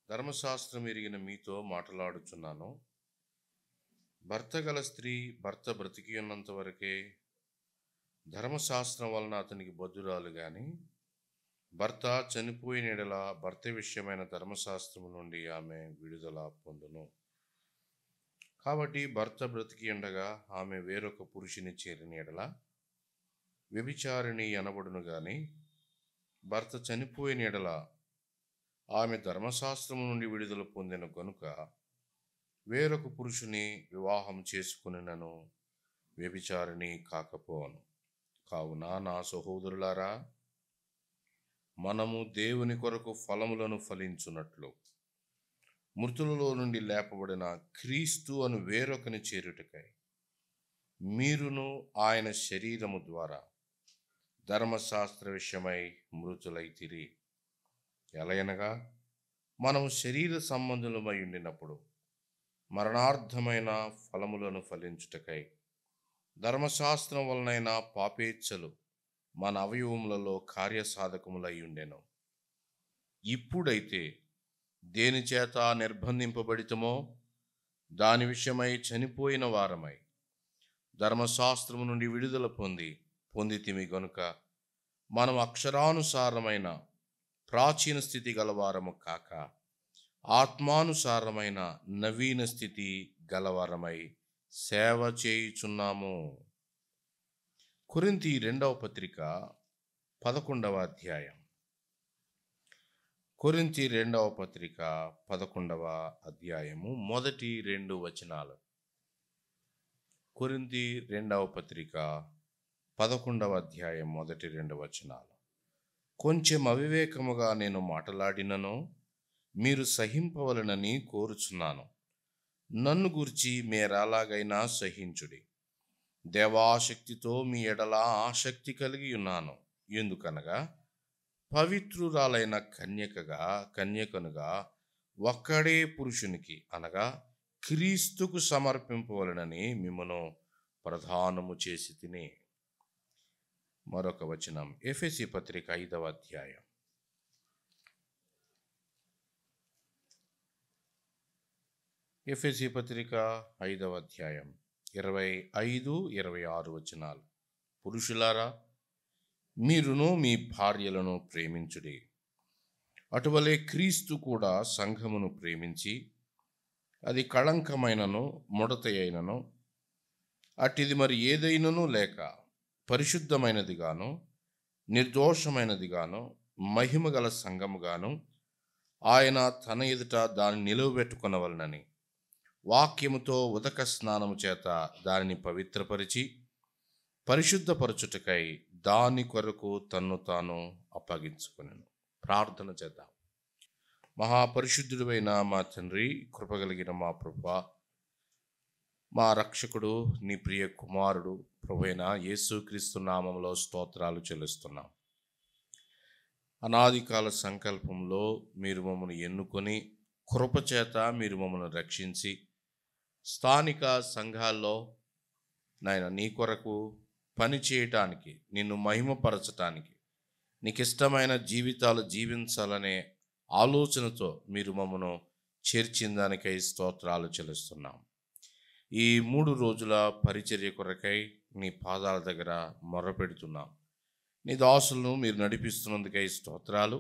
ధర్మశాస్త్రం ఎరిగిన మీతో మాట్లాడుచున్నాను. భర్త గల స్త్రీ భర్త బ్రతికి ఉన్నంత వరకే ధర్మశాస్త్రం వలన అతనికి బద్ధురాలు గాని, భర్త చనిపోయిన యెడల భర్త విషయమైన ధర్మశాస్త్రము నుండి ఆమె విడుదల పొందును. కాబట్టి భర్త బ్రతికి ఉండగా ఆమె వేరొక పురుషుని చేరిన యెడల వ్యభిచారిణి అనబడును గాని, భర్త చనిపోయిన యెడల ఆమె ధర్మశాస్త్రము నుండి విడుదల పొందిన గనుక వేరొక పురుషుని వివాహం చేసుకునినను వ్యభిచారిణి కాకపోవను. కావున నా సహోదరులారా, మనము దేవుని కొరకు ఫలములను ఫలించున్నట్లు మృతులలో నుండి లేపబడిన క్రీస్తు అను వేరొకని చేరుటకై మీరును ఆయన శరీరము ద్వారా ధర్మశాస్త్ర విషయమై మృతులైతిరి. ఎలయనగా మనము శరీర సంబంధులమై ఉండినప్పుడు మరణార్థమైన ఫలములను ఫలించుటకై ధర్మశాస్త్రం వలనైన పాపేచ్ఛలు మన అవయవములలో కార్యసాధకములై ఉండెను. ఇప్పుడైతే దేని చేత నిర్బంధింపబడితమో దాని విషయమై చనిపోయిన వారమై ధర్మశాస్త్రము నుండి విడుదల పొందితిమి గనుక మనం అక్షరానుసారమైన ప్రాచీన స్థితి గలవారము కాక ఆత్మానుసారమైన నవీన స్థితి గలవారమై సేవ చేయుచున్నాము. కొరింథీ 2వ పత్రిక 11వ అధ్యాయం. కొరింథీ 2వ పత్రిక 11వ అధ్యాయము మొదటి 2 వచనాలు. కొరింథీ 2వ పత్రిక 11వ అధ్యాయం మొదటి 2 వచనాలు. కొంచెం అవివేకముగా నేను మాటలాడినను మీరు సహింపవలనని కోరుచున్నాను. నన్ను గూర్చి మీరెలాగైనా సహించుడి. దేవాశక్తితో మీ ఎడల ఆసక్తి కలిగి ఉన్నాను. ఎందుకనగా పవిత్రురాలైన కన్యకనుగా ఒక్కడే పురుషునికి అనగా క్రీస్తుకు సమర్పింపవలనని మిమ్మను ప్రధానము చేసి తిని. మరొక వచనం ఎఫెసీ పత్రిక 5వ అధ్యాయం. ఎఫెసీ పత్రిక 5వ అధ్యాయం 25-26 వచనాలు. పురుషులారా, మీరును మీ భార్యలను ప్రేమించుడి. అటువలే క్రీస్తు కూడా సంఘమును ప్రేమించి అది కళంకమైనను ముడత అయినను అట్టిది మరి ఏదైనను లేక పరిశుద్ధమైనదిగాను నిర్దోషమైనదిగాను మహిమగల సంఘముగాను ఆయన తన ఎదుట దాన్ని నిలువబెట్టుకొనవలనని వాక్యముతో ఉదక స్నానము చేత దానిని పవిత్రపరిచి పరిశుద్ధపరచుటకై దాని కొరకు తన్ను తాను అప్పగించుకొనెను. ప్రార్థన చేద్దాం. మహాపరిశుద్ధుడైన మా తండ్రి, కృపగలిగిన మా ప్రభువా, మా రక్షకుడు, నీ ప్రియ కుమారుడు ప్రభువైన యేసుక్రీస్తు నామములో స్తోత్రాలు చెల్లిస్తున్నాం. అనాదికాల సంకల్పంలో మీరు మమ్మల్ని ఎన్నుకొని కృపచేత మీరు మమ్మల్ని రక్షించి స్థానిక సంఘాల్లో నాయన నీ కొరకు పని చేయటానికి, నిన్ను మహిమపరచటానికి, నీకు ఇష్టమైన జీవితాలు జీవించాలనే ఆలోచనతో మీరు మమ్మను చేర్చిన దానికై స్తోత్రాలు చెల్లిస్తున్నాం. ఈ 3 రోజుల పరిచర్య కొరకై నీ పాదాల దగ్గర మొర్రపెడుతున్నాం. నీ దాసులను మీరు నడిపిస్తున్నందుకై స్తోత్రాలు.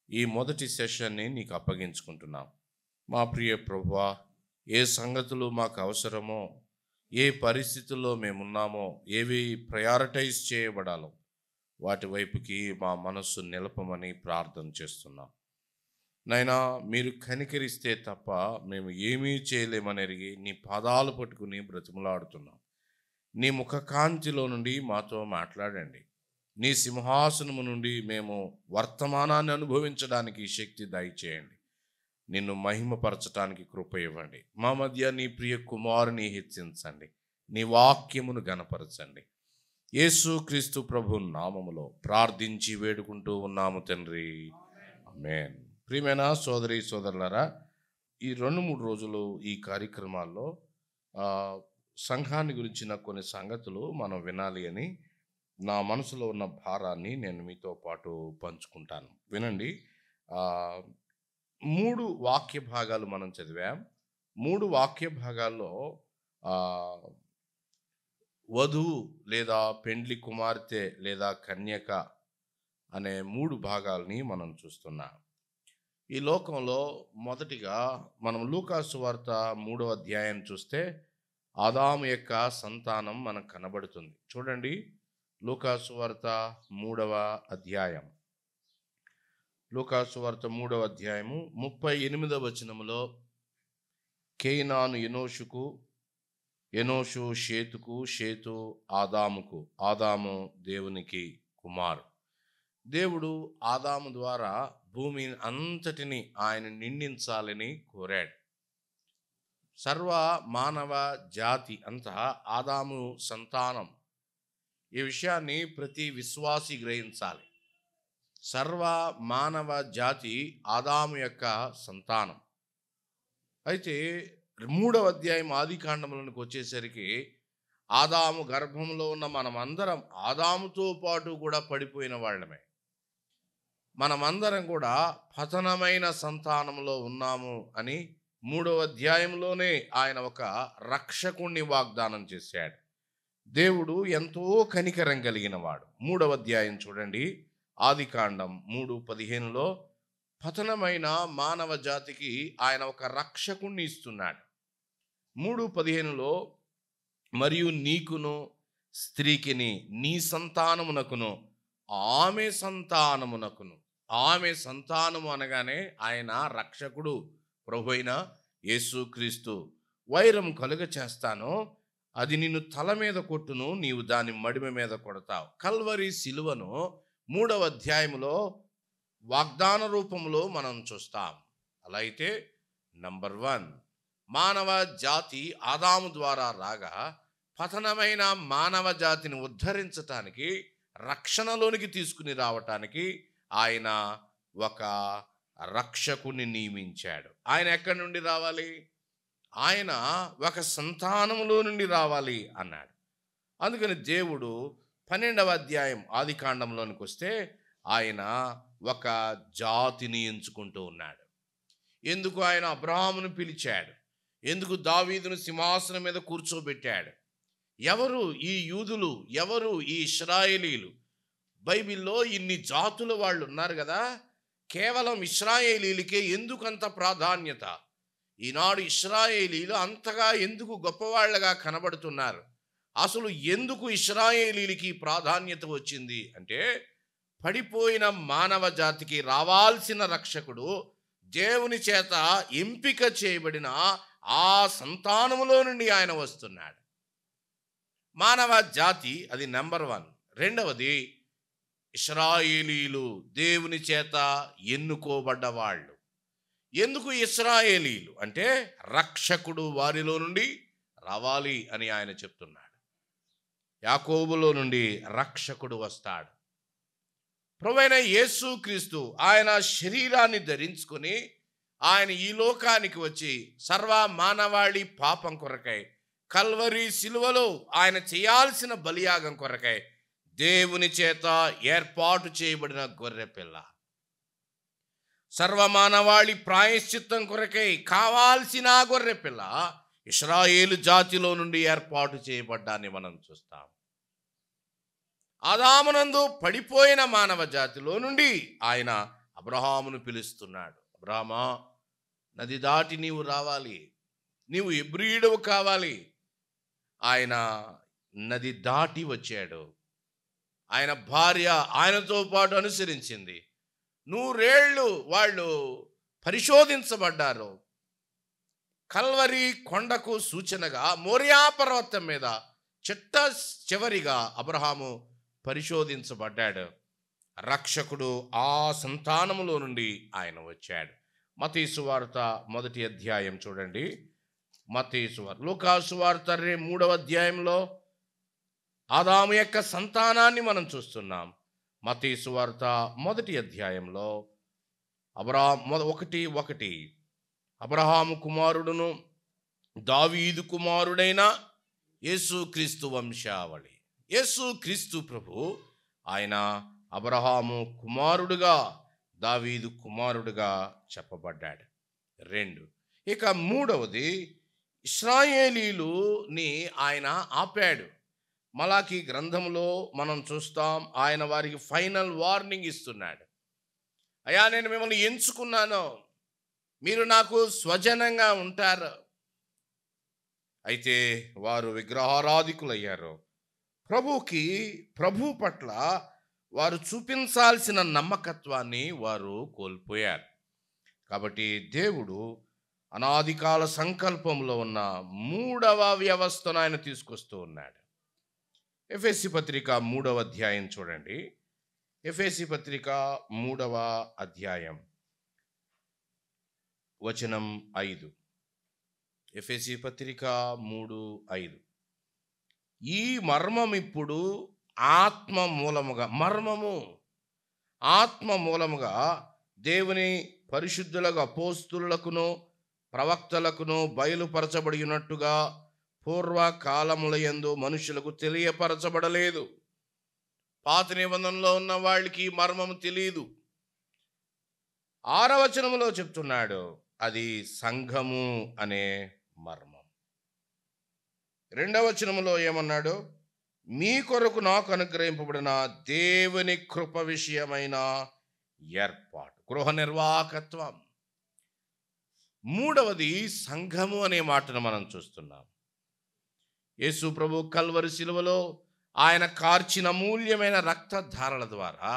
ఈ మొదటి సెషన్ని నీకు అప్పగించుకుంటున్నాం. మా ప్రియ ప్రభువా, ఏ సంగతులు మాకు అవసరమో, ఏ పరిస్థితుల్లో మేమున్నామో, ఏవి ప్రయారిటైజ్ చేయబడాలో వాటి వైపుకి మా మనస్సు నిలపమని ప్రార్థన చేస్తున్నాం. నైనా మీరు కనికరిస్తే తప్ప మేము ఏమీ చేయలేమనెరిగి నీ పాదాలు పట్టుకుని బ్రతిమలాడుతున్నాం. నీ ముఖకాంతిలో నుండి మాతో మాట్లాడండి. నీ సింహాసనము నుండి మేము వర్తమానాన్ని అనుభవించడానికి శక్తి దయచేయండి. నిన్ను మహిమపరచడానికి కృప ఇవ్వండి. మా మధ్య నీ ప్రియ కుమారుని హెచ్చించండి. నీ వాక్యమును గణపరచండి. యేసుక్రీస్తు ప్రభు నామములో ప్రార్థించి వేడుకుంటూ ఉన్నాము తండ్రి, ఆమేన్. ప్రియమైన సోదరి సోదరులారా, ఈ 2-3 రోజులు ఈ కార్యక్రమాల్లో సంఘాన్ని గురించిన కొన్ని సంగతులు మనం వినాలి అని నా మనసులో ఉన్న భారాన్ని నేను మీతో పాటు పంచుకుంటాను. వినండి. 3 వాక్య భాగాలు మనం చదివాం. 3 వాక్య భాగాల్లో ఆ, వధువు లేదా పెండ్లి కుమార్తె లేదా కన్యక అనే 3 భాగాల్ని మనం చూస్తున్నాం. ఈ లోకంలో మొదటిగా మనం లూకాసు వార్త 3వ అధ్యాయం చూస్తే ఆదాము యొక్క సంతానం మనకు కనబడుతుంది. చూడండి, లూకాసు వార్త 3వ అధ్యాయం. లూకాసు వార్త 3వ అధ్యాయము 38వ వచనములో కేయినాను ఎనోషుకు, ఎనోషు షేతుకు, షేతు ఆదాముకు, ఆదాము దేవునికి కుమారు. దేవుడు ఆదాము ద్వారా భూమి అంతటిని ఆయన నిండించాలని కోరాడు. సర్వ మానవ జాతి అంతా ఆదాము సంతానం. ఈ విషయాన్ని ప్రతి విశ్వాసి గ్రహించాలి. సర్వ మానవ జాతి ఆదాము యొక్క సంతానం. అయితే 3వ అధ్యాయం ఆదికాండములకు వచ్చేసరికి ఆదాము గర్భంలో ఉన్న మనమందరం ఆదాముతో పాటు కూడా పడిపోయిన వాళ్ళమే. మనమందరం కూడా పతనమైన సంతానంలో ఉన్నాము అని 3వ అధ్యాయంలోనే ఆయన ఒక రక్షకుణ్ణి వాగ్దానం చేశాడు. దేవుడు ఎంతో కనికరం కలిగిన వాడు. 3వ అధ్యాయం చూడండి, ఆదికాండం 3:15లో పతనమైన మానవ జాతికి ఆయన ఒక రక్షకుణ్ణి ఇస్తున్నాడు. 3:15లో మరియు నీకును స్త్రీకిని నీ సంతానమునకును ఆమె సంతానమునకును. ఆమె సంతానము అనగానే ఆయన రక్షకుడు, ప్రభువైన యేసుక్రీస్తు. వైరం కలుగ చేస్తాను, అది నిన్ను తల మీద కొట్టును, నీవు దాని మడిమ మీద కొడతావు. కల్వరి సిలువను 3వ అధ్యాయంలో వాగ్దాన రూపంలో మనం చూస్తాం. అలా అయితే నంబర్ 1, మానవ జాతి ఆదాము ద్వారా రాగా పతనమైన మానవ జాతిని ఉద్ధరించటానికి, రక్షణలోనికి తీసుకుని రావటానికి ఆయన ఒక రక్షకుని నియమించాడు. ఆయన ఎక్కడి నుండి రావాలి? ఆయన ఒక సంతానంలో నుండి రావాలి అన్నాడు. అందుకని దేవుడు 12వ అధ్యాయం ఆదికాండంలోనికి వస్తే ఆయన ఒక జాతిని ఎంచుకుంటూ ఉన్నాడు. ఎందుకు ఆయన అబ్రహామును పిలిచాడు? ఎందుకు దావీదును సింహాసనం మీద కూర్చోబెట్టాడు? ఎవరు ఈ యూదులు? ఎవరు ఈ ఇశ్రాయేలీలు? బైబిల్లో ఇన్ని జాతుల వాళ్ళు ఉన్నారు కదా, కేవలం ఇశ్రాయేలీలకే ఎందుకంత ప్రాధాన్యత? ఈనాడు ఇశ్రాయేలీలు అంతగా ఎందుకు గొప్పవాళ్ళగా కనబడుతున్నారు? అసలు ఎందుకు ఇశ్రాయేలీలకి ప్రాధాన్యత వచ్చింది అంటే, పడిపోయిన మానవ జాతికి రావాల్సిన రక్షకుడు దేవుని చేత ఎంపిక చేయబడిన ఆ సంతానములో నుండి ఆయన వస్తున్నాడు. మానవ జాతి అది నంబర్ 1. రెండవది ఇశ్రాయేలీలు, దేవుని చేత ఎన్నుకోబడ్డవాళ్ళు. ఎందుకు ఇశ్రాయేలీలు అంటే రక్షకుడు వారిలో నుండి రావాలి అని ఆయన చెప్తున్నాడు. యాకోబులో నుండి రక్షకుడు వస్తాడు. ప్రభువైన యేసుక్రీస్తు ఆయన శరీరాన్ని ధరించుకొని ఆయన ఈ లోకానికి వచ్చి సర్వ మానవాళి పాపం కొరకై కల్వరి సిలువలో ఆయన చేయాల్సిన బలియాగం కొరకై దేవుని చేత ఏర్పాటు చేయబడిన గొర్రెపిల్ల. సర్వమానవాళి ప్రాయశ్చిత్తం కొరకై కావాల్సిన గొర్రెపిల్ల ఇశ్రాయేలు జాతిలో నుండి ఏర్పాటు చేయబడ్డాన్ని మనం చూస్తాం. ఆదామునందు పడిపోయిన మానవ జాతిలో నుండి ఆయన అబ్రహామును పిలుస్తున్నాడు. అబ్రహామా, నది దాటి నీవు రావాలి, నీవు హెబ్రీయుడవు కావాలి. ఆయన నది దాటి వచ్చాడు. ఆయన భార్య ఆయనతో పాటు అనుసరించింది. 100 ఏళ్ళు వాళ్ళు పరిశోధించబడ్డారు. కల్వరి కొండకు సూచనగా మోరియా పర్వతం మీద చిట్ట చివరిగా అబ్రహాము పరిశోధించబడ్డాడు. రక్షకుడు ఆ సంతానములో నుండి ఆయన వచ్చాడు. మత్తయి సువార్త 1వ అధ్యాయం చూడండి. మత్తయి సువార్త, లూకాసు సువార్త 3వ అధ్యాయంలో ఆదాము యొక్క సంతానాన్ని మనం చూస్తున్నాం. మత్తయి సువార్త 1వ అధ్యాయంలో 1:1 అబ్రహాము కుమారుడును దావీదు కుమారుడైన యేసుక్రీస్తు వంశావళి. యేసుక్రీస్తు ప్రభు ఆయన అబ్రహాము కుమారుడుగా దావీదు కుమారుడుగా చెప్పబడ్డాడు. 2 ఇక మూడవది, ఇశ్రాయేలీలుని ఆయన ఆపాడు. మలాకీ గ్రంథంలో మనం చూస్తాం, ఆయన వారికి ఫైనల్ వార్నింగ్ ఇస్తున్నాడు. అయ్యా, నేను మిమ్మల్ని ఎంచుకున్నాను, మీరు నాకు స్వజనంగా ఉంటారు. అయితే వారు విగ్రహారాధికులయ్యారు. ప్రభు పట్ల వారు చూపించాల్సిన నమ్మకత్వాన్ని వారు కోల్పోయారు. కాబట్టి దేవుడు అనాదికాల సంకల్పంలో ఉన్న 3వ వ్యవస్థను ఆయన తీసుకొస్తూ ఉన్నాడు. ఎఫెసీ పత్రిక 3వ అధ్యాయం చూడండి. ఎఫెసీ పత్రిక 3వ అధ్యాయం వచనం 5. ఎఫెసీ పత్రిక 3:5. ఈ మర్మం ఇప్పుడు ఆత్మ మూలముగా దేవుని పరిశుద్ధులకు అపోస్తులకును ప్రవక్తలకును బయలుపరచబడినట్టుగా పూర్వకాలములయందు మనుషులకు తెలియపరచబడలేదు. పాత నిబంధనలో ఉన్న వాళ్ళకి మర్మము తెలియదు. 6వ వచనములో చెప్తున్నాడు, అది సంఘము అనే మర్మం. 2వ వచనములో ఏమన్నాడు? మీ కొరకు నాకు అనుగ్రహింపబడిన దేవుని కృప విషయమైన ఏర్పాటు, గృహ నిర్వాహకత్వం. 3వది సంఘము అనే మాటను మనం చూస్తున్నాం. యేసు ప్రభు కల్వరి శిలువలో ఆయన కార్చిన అమూల్యమైన రక్తధారల ద్వారా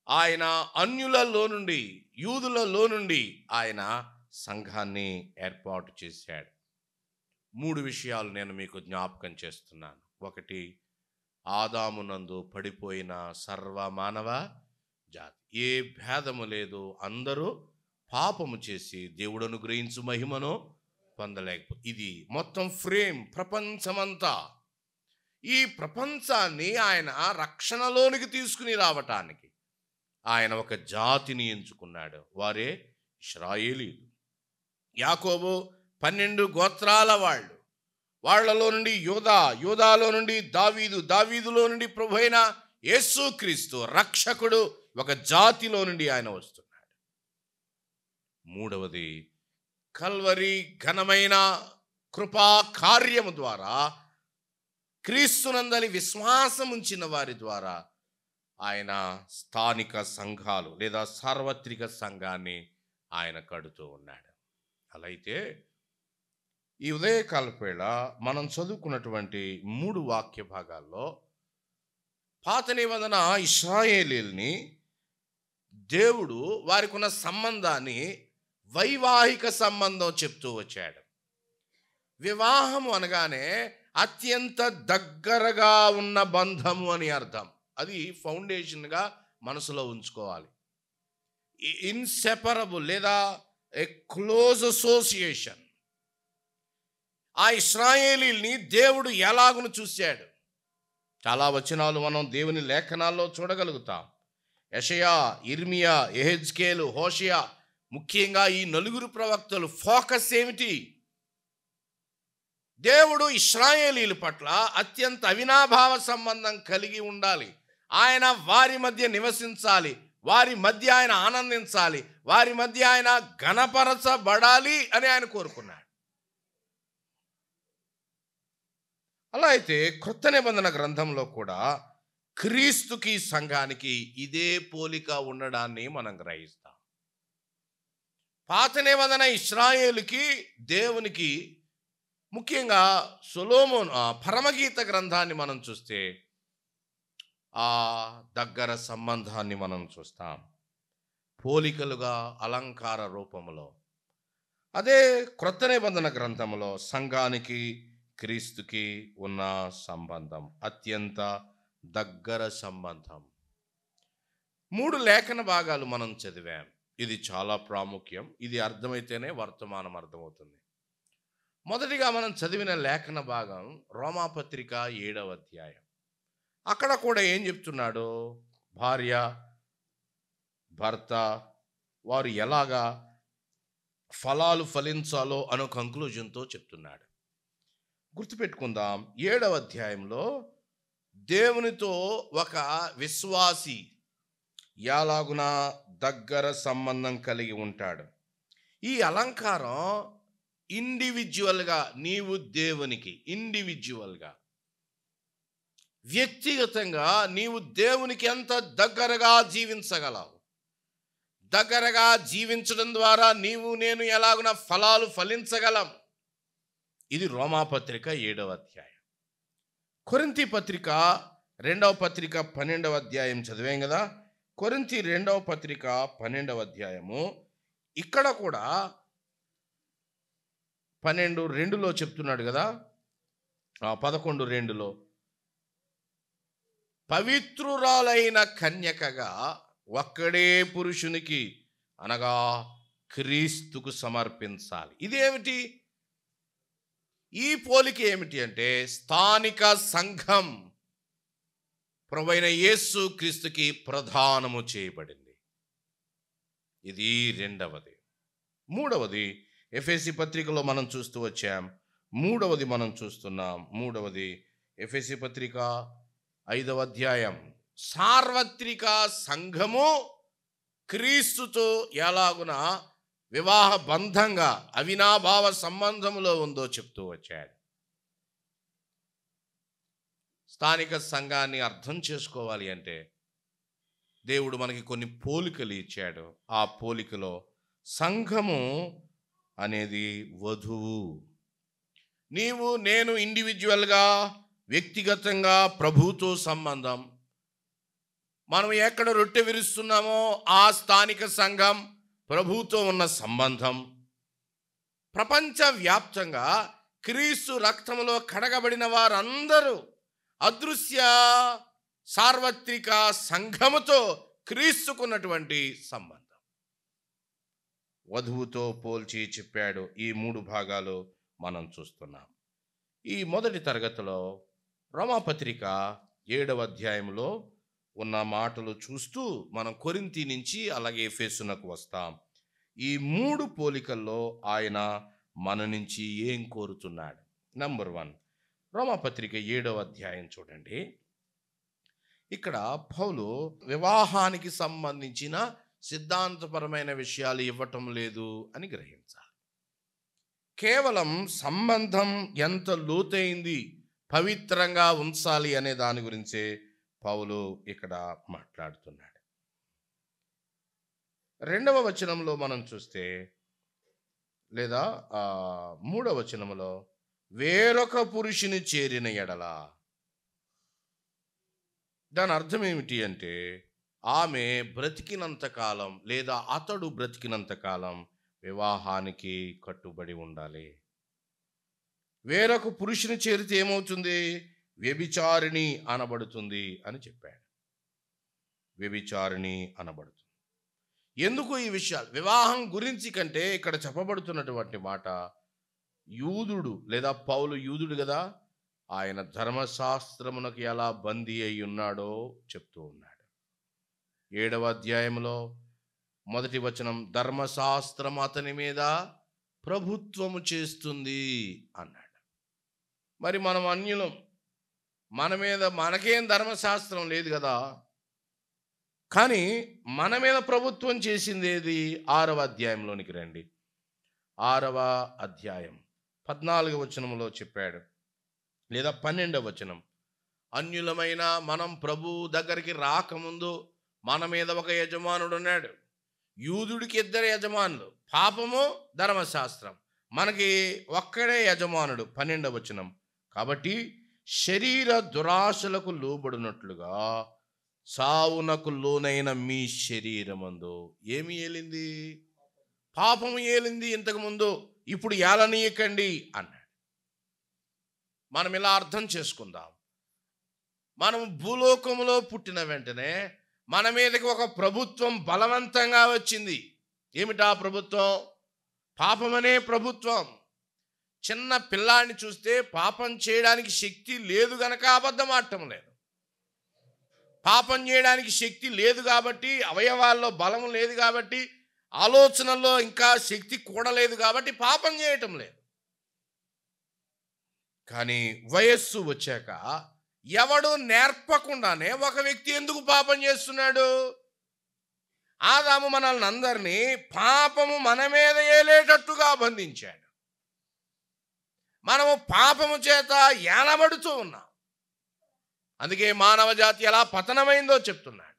ఆయన అన్యులలో నుండి, యూదులలో నుండి ఆయన సంఘాన్ని ఏర్పాటు చేశాడు. 3 విషయాలు నేను మీకు జ్ఞాపకం చేస్తున్నాను. 1, ఆదామునందు పడిపోయిన సర్వమానవ జాతి, ఏ భేదము లేదు, అందరూ పాపము చేసి దేవుడు అనుగ్రహించు మహిమను పొందలేకపోతే. ఇది మొత్తం ఫ్రేమ్, ప్రపంచమంతా. ఈ ప్రపంచాన్ని ఆయన రక్షణలోనికి తీసుకుని రావటానికి ఆయన ఒక జాతిని ఎంచుకున్నాడు. వారే ఇశ్రాయేలీలు. యాకోబు 12 గోత్రాల వాళ్ళు. వాళ్లలో నుండి యూదాలో నుండి దావీదులో నుండి ప్రభువైన యేసుక్రీస్తు రక్షకుడు ఒక జాతిలో నుండి ఆయన వస్తున్నాడు. 3వది, కల్వరి ఘనమైన కృపా కార్యము ద్వారా క్రీస్తునందలి విశ్వాసం ఉంచిన వారి ద్వారా ఆయన స్థానిక సంఘాలు లేదా సార్వత్రిక సంఘాన్ని ఆయన కడుతూ ఉన్నాడు. అలా అయితే ఈ ఉదయకాలపు వేళ మనం చదువుకున్నటువంటి 3 వాక్య భాగాల్లో పాత నిబంధన ఇశ్రాయేలీల్ని దేవుడు వారికి ఉన్న సంబంధాన్ని వైవాహిక సంబంధం చెప్తూ వచ్చాడు. వివాహము అనగానే అత్యంత దగ్గరగా ఉన్న బంధము అని అర్థం. అది ఫౌండేషన్గా మనసులో ఉంచుకోవాలి. ఇన్సెపరబుల్ లేదా ఏ క్లోజ్ అసోసియేషన్. ఆ ఇశ్రాయేలీల్ని దేవుడు ఎలాగును చూశాడు. చాలా వచనాలు మనం దేవుని లేఖనాల్లో చూడగలుగుతాం. యెషయా, ఇర్మియా, యెహెజ్కేలు, హోషియా, ముఖ్యంగా ఈ 4 ప్రవక్తలు ఫోకస్ ఏమిటి? దేవుడు ఇశ్రాయేలీల పట్ల అత్యంత అవినాభావ సంబంధం కలిగి ఉండాలి. ఆయన వారి మధ్య నివసించాలి, వారి మధ్య ఆయన ఆనందించాలి, వారి మధ్య ఆయన ఘనపరచబడాలి అని ఆయన కోరుకున్నాడు. అలా అయితే క్రొత్త నిబంధన గ్రంథంలో కూడా క్రీస్తుకి సంఘానికి ఇదే పోలిక ఉండడాన్ని మనం గ్రహిస్తాం. పాత నిబంధన ఇశ్రాయేలుకి దేవునికి, ముఖ్యంగా సొలొమోను పరమగీత గ్రంథాన్ని మనం చూస్తే ఆ దగ్గర సంబంధాన్ని మనం చూస్తాం, పోలికలుగా అలంకార రూపంలో. అదే క్రొత్త నిబంధన గ్రంథంలో సంఘానికి క్రీస్తుకి ఉన్న సంబంధం అత్యంత దగ్గర సంబంధం. 3 లేఖన భాగాలు మనం చదివాం. ఇది చాలా ప్రాముఖ్యం. ఇది అర్థమైతేనే వర్తమానం అర్థమవుతుంది. మొదటిగా మనం చదివిన లేఖన భాగం రోమాపత్రిక 7వ అధ్యాయం. అక్కడ కూడా ఏం చెప్తున్నాడు? భార్య భర్త వారు ఎలాగా ఫలాలు ఫలించాలో అనే కంక్లూజన్తో చెప్తున్నాడు. గుర్తుపెట్టుకుందాం, 7వ అధ్యాయంలో దేవునితో ఒక విశ్వాసి ఎలాగున దగ్గర సంబంధం కలిగి ఉంటాడు. ఈ అలంకారం ఇండివిజువల్గా నీవు దేవునికి ఇండివిజువల్గా వ్యక్తిగతంగా నీవు దేవునికి ఎంత దగ్గరగా జీవించగలవు, దగ్గరగా జీవించడం ద్వారా నీవు నేను ఎలాగున ఫలాలు ఫలించగలం. ఇది రోమాపత్రిక 7వ అధ్యాయం. కొరింథీ పత్రిక 2వ పత్రిక 12వ అధ్యాయం చదివాం కదా. కొరింథీ 2వ పత్రిక 12వ అధ్యాయము ఇక్కడ కూడా 12:2లో చెప్తున్నాడు కదా. 11:2లో పవిత్రురాలైన కన్యకగా ఒక్కడే పురుషునికి అనగా క్రీస్తుకు సమర్పించాలి. ఇదేమిటి? ఈ పోలిక ఏమిటి అంటే స్థానిక సంఘం ప్రభువైన యేసు క్రీస్తుకి ప్రధానము చేయబడింది. ఇది రెండవది. మూడవది ఎఫెసీ పత్రికలో మనం చూస్తూ వచ్చాం. మూడవది మనం చూస్తున్నాం. మూడవది ఎఫెసీ పత్రిక 5వ అధ్యాయం. సార్వత్రిక సంఘము క్రీస్తుతో ఎలాగున వివాహ బంధంగా అవినాభావ సంబంధములో ఉందో చెప్తూ వచ్చాడు. స్థానిక సంఘాన్ని అర్థం చేసుకోవాలి అంటే దేవుడు మనకి కొన్ని పోలికలు ఇచ్చాడు. ఆ పోలికలో సంఘము అనేది వధువు. నీవు నేను ఇండివిజువల్గా వ్యక్తిగతంగా ప్రభువుతో సంబంధం. మనం ఎక్కడ రొట్టె విరుస్తున్నామో ఆ స్థానిక సంఘం ప్రభువుతో ఉన్న సంబంధం. ప్రపంచవ్యాప్తంగా క్రీస్తు రక్తములో కడగబడిన వారందరూ అదృశ్య సార్వత్రిక సంఘముతో క్రీస్తుకున్నటువంటి సంబంధం. వధువుతో పోల్చి చెప్పాడు. ఈ 3 భాగాలు మనం చూస్తున్నాం. ఈ మొదటి తరగతిలో రోమాపత్రిక 7వ అధ్యాయంలో ఉన్న మాటలు చూస్తూ మనం కొరింథీ నుంచి అలాగే ఎఫెసునకు వస్తాం. ఈ 3 పోలికల్లో ఆయన మన నుంచి ఏం కోరుతున్నాడు? నంబర్ 1 రోమాపత్రిక 7వ అధ్యాయం చూడండి. ఇక్కడ పౌలు వివాహానికి సంబంధించిన సిద్ధాంతపరమైన విషయాలు ఇవ్వటం లేదు అని గ్రహించాలి. కేవలం సంబంధం ఎంత లోతైంది, పవిత్రంగా ఉంచాలి అనే దాని గురించే పౌలు ఇక్కడ మాట్లాడుతున్నాడు. 2వ వచనంలో మనం చూస్తే లేదా 3వ వచనంలో వేరొక పురుషుని చేరిన ఎడల, దాని అర్థం ఏమిటి అంటే ఆమె బ్రతికినంత కాలం లేదా అతడు బ్రతికినంత కాలం వివాహానికి కట్టుబడి ఉండాలి. వేరొక పురుషుని చేరితే ఏమవుతుంది? వ్యభిచారిణి అనబడుతుంది అని చెప్పాడు. వ్యభిచారిణి అనబడుతుంది. ఎందుకు ఈ విషయాలు? వివాహం గురించి కంటే ఇక్కడ చెప్పబడుతున్నటువంటి మాట యూదుడు లేదా పౌలు యూదుడు కదా, ఆయన ధర్మశాస్త్రమునకు ఎలా బందీ అయి ఉన్నాడో చెప్తూ ఉన్నాడు. 7వ అధ్యాయంలో 1వ వచనం ధర్మశాస్త్రం అతని మీద ప్రభుత్వము చేస్తుంది అన్నాడు. మరి మనం అన్యులం, మన మీద మనకేం ధర్మశాస్త్రం లేదు కదా. కానీ మన మీద ప్రభుత్వం చేసింది ఏది? 6వ అధ్యాయంలోనికి రండి. 6వ అధ్యాయం 14వ వచనంలో చెప్పాడు, లేదా 12వ వచనం. అన్యులమైన మనం ప్రభు దగ్గరికి రాకముందు మన మీద ఒక యజమానుడు ఉన్నాడు. యూదుడికి 2 యజమానులు, పాపము ధర్మశాస్త్రం. మనకి ఒక్కడే యజమానుడు. 12వ వచనం. కాబట్టి శరీర దురాశలకు లోబడినట్లుగా సావునకు లోనైన మీ శరీరమందు ఏమి ఏలింది? పాపము ఏలింది ఇంతకుముందు, ఇప్పుడు ఏలనీయకండి అన్నాడు. మనం ఇలా అర్థం చేసుకుందాం. మనం భూలోకములో పుట్టిన వెంటనే మన మీదకి ఒక ప్రభుత్వం బలవంతంగా వచ్చింది. ఏమిటా ప్రభుత్వం? పాపమనే ప్రభుత్వం. చిన్న పిల్లాడిని చూస్తే పాపం చేయడానికి శక్తి లేదు గనక అబద్ధం ఆడటం లేదు. పాపం చేయడానికి శక్తి లేదు కాబట్టి, అవయవాల్లో బలం లేదు కాబట్టి, ఆలోచనల్లో ఇంకా శక్తి కూడలేదు కాబట్టి పాపం చేయటం లేదు. కానీ వయస్సు వచ్చాక ఎవడు నేర్పకుండానే ఒక వ్యక్తి ఎందుకు పాపం చేస్తున్నాడు? ఆదాము మనల్ని అందరినీ పాపము మన మీద ఏలేటట్టుగా బంధించాడు. మనము పాపము చేత ఏలబడుతూ ఉన్నాం. అందుకే మానవ జాతి ఎలా పతనమైందో చెప్తున్నాడు.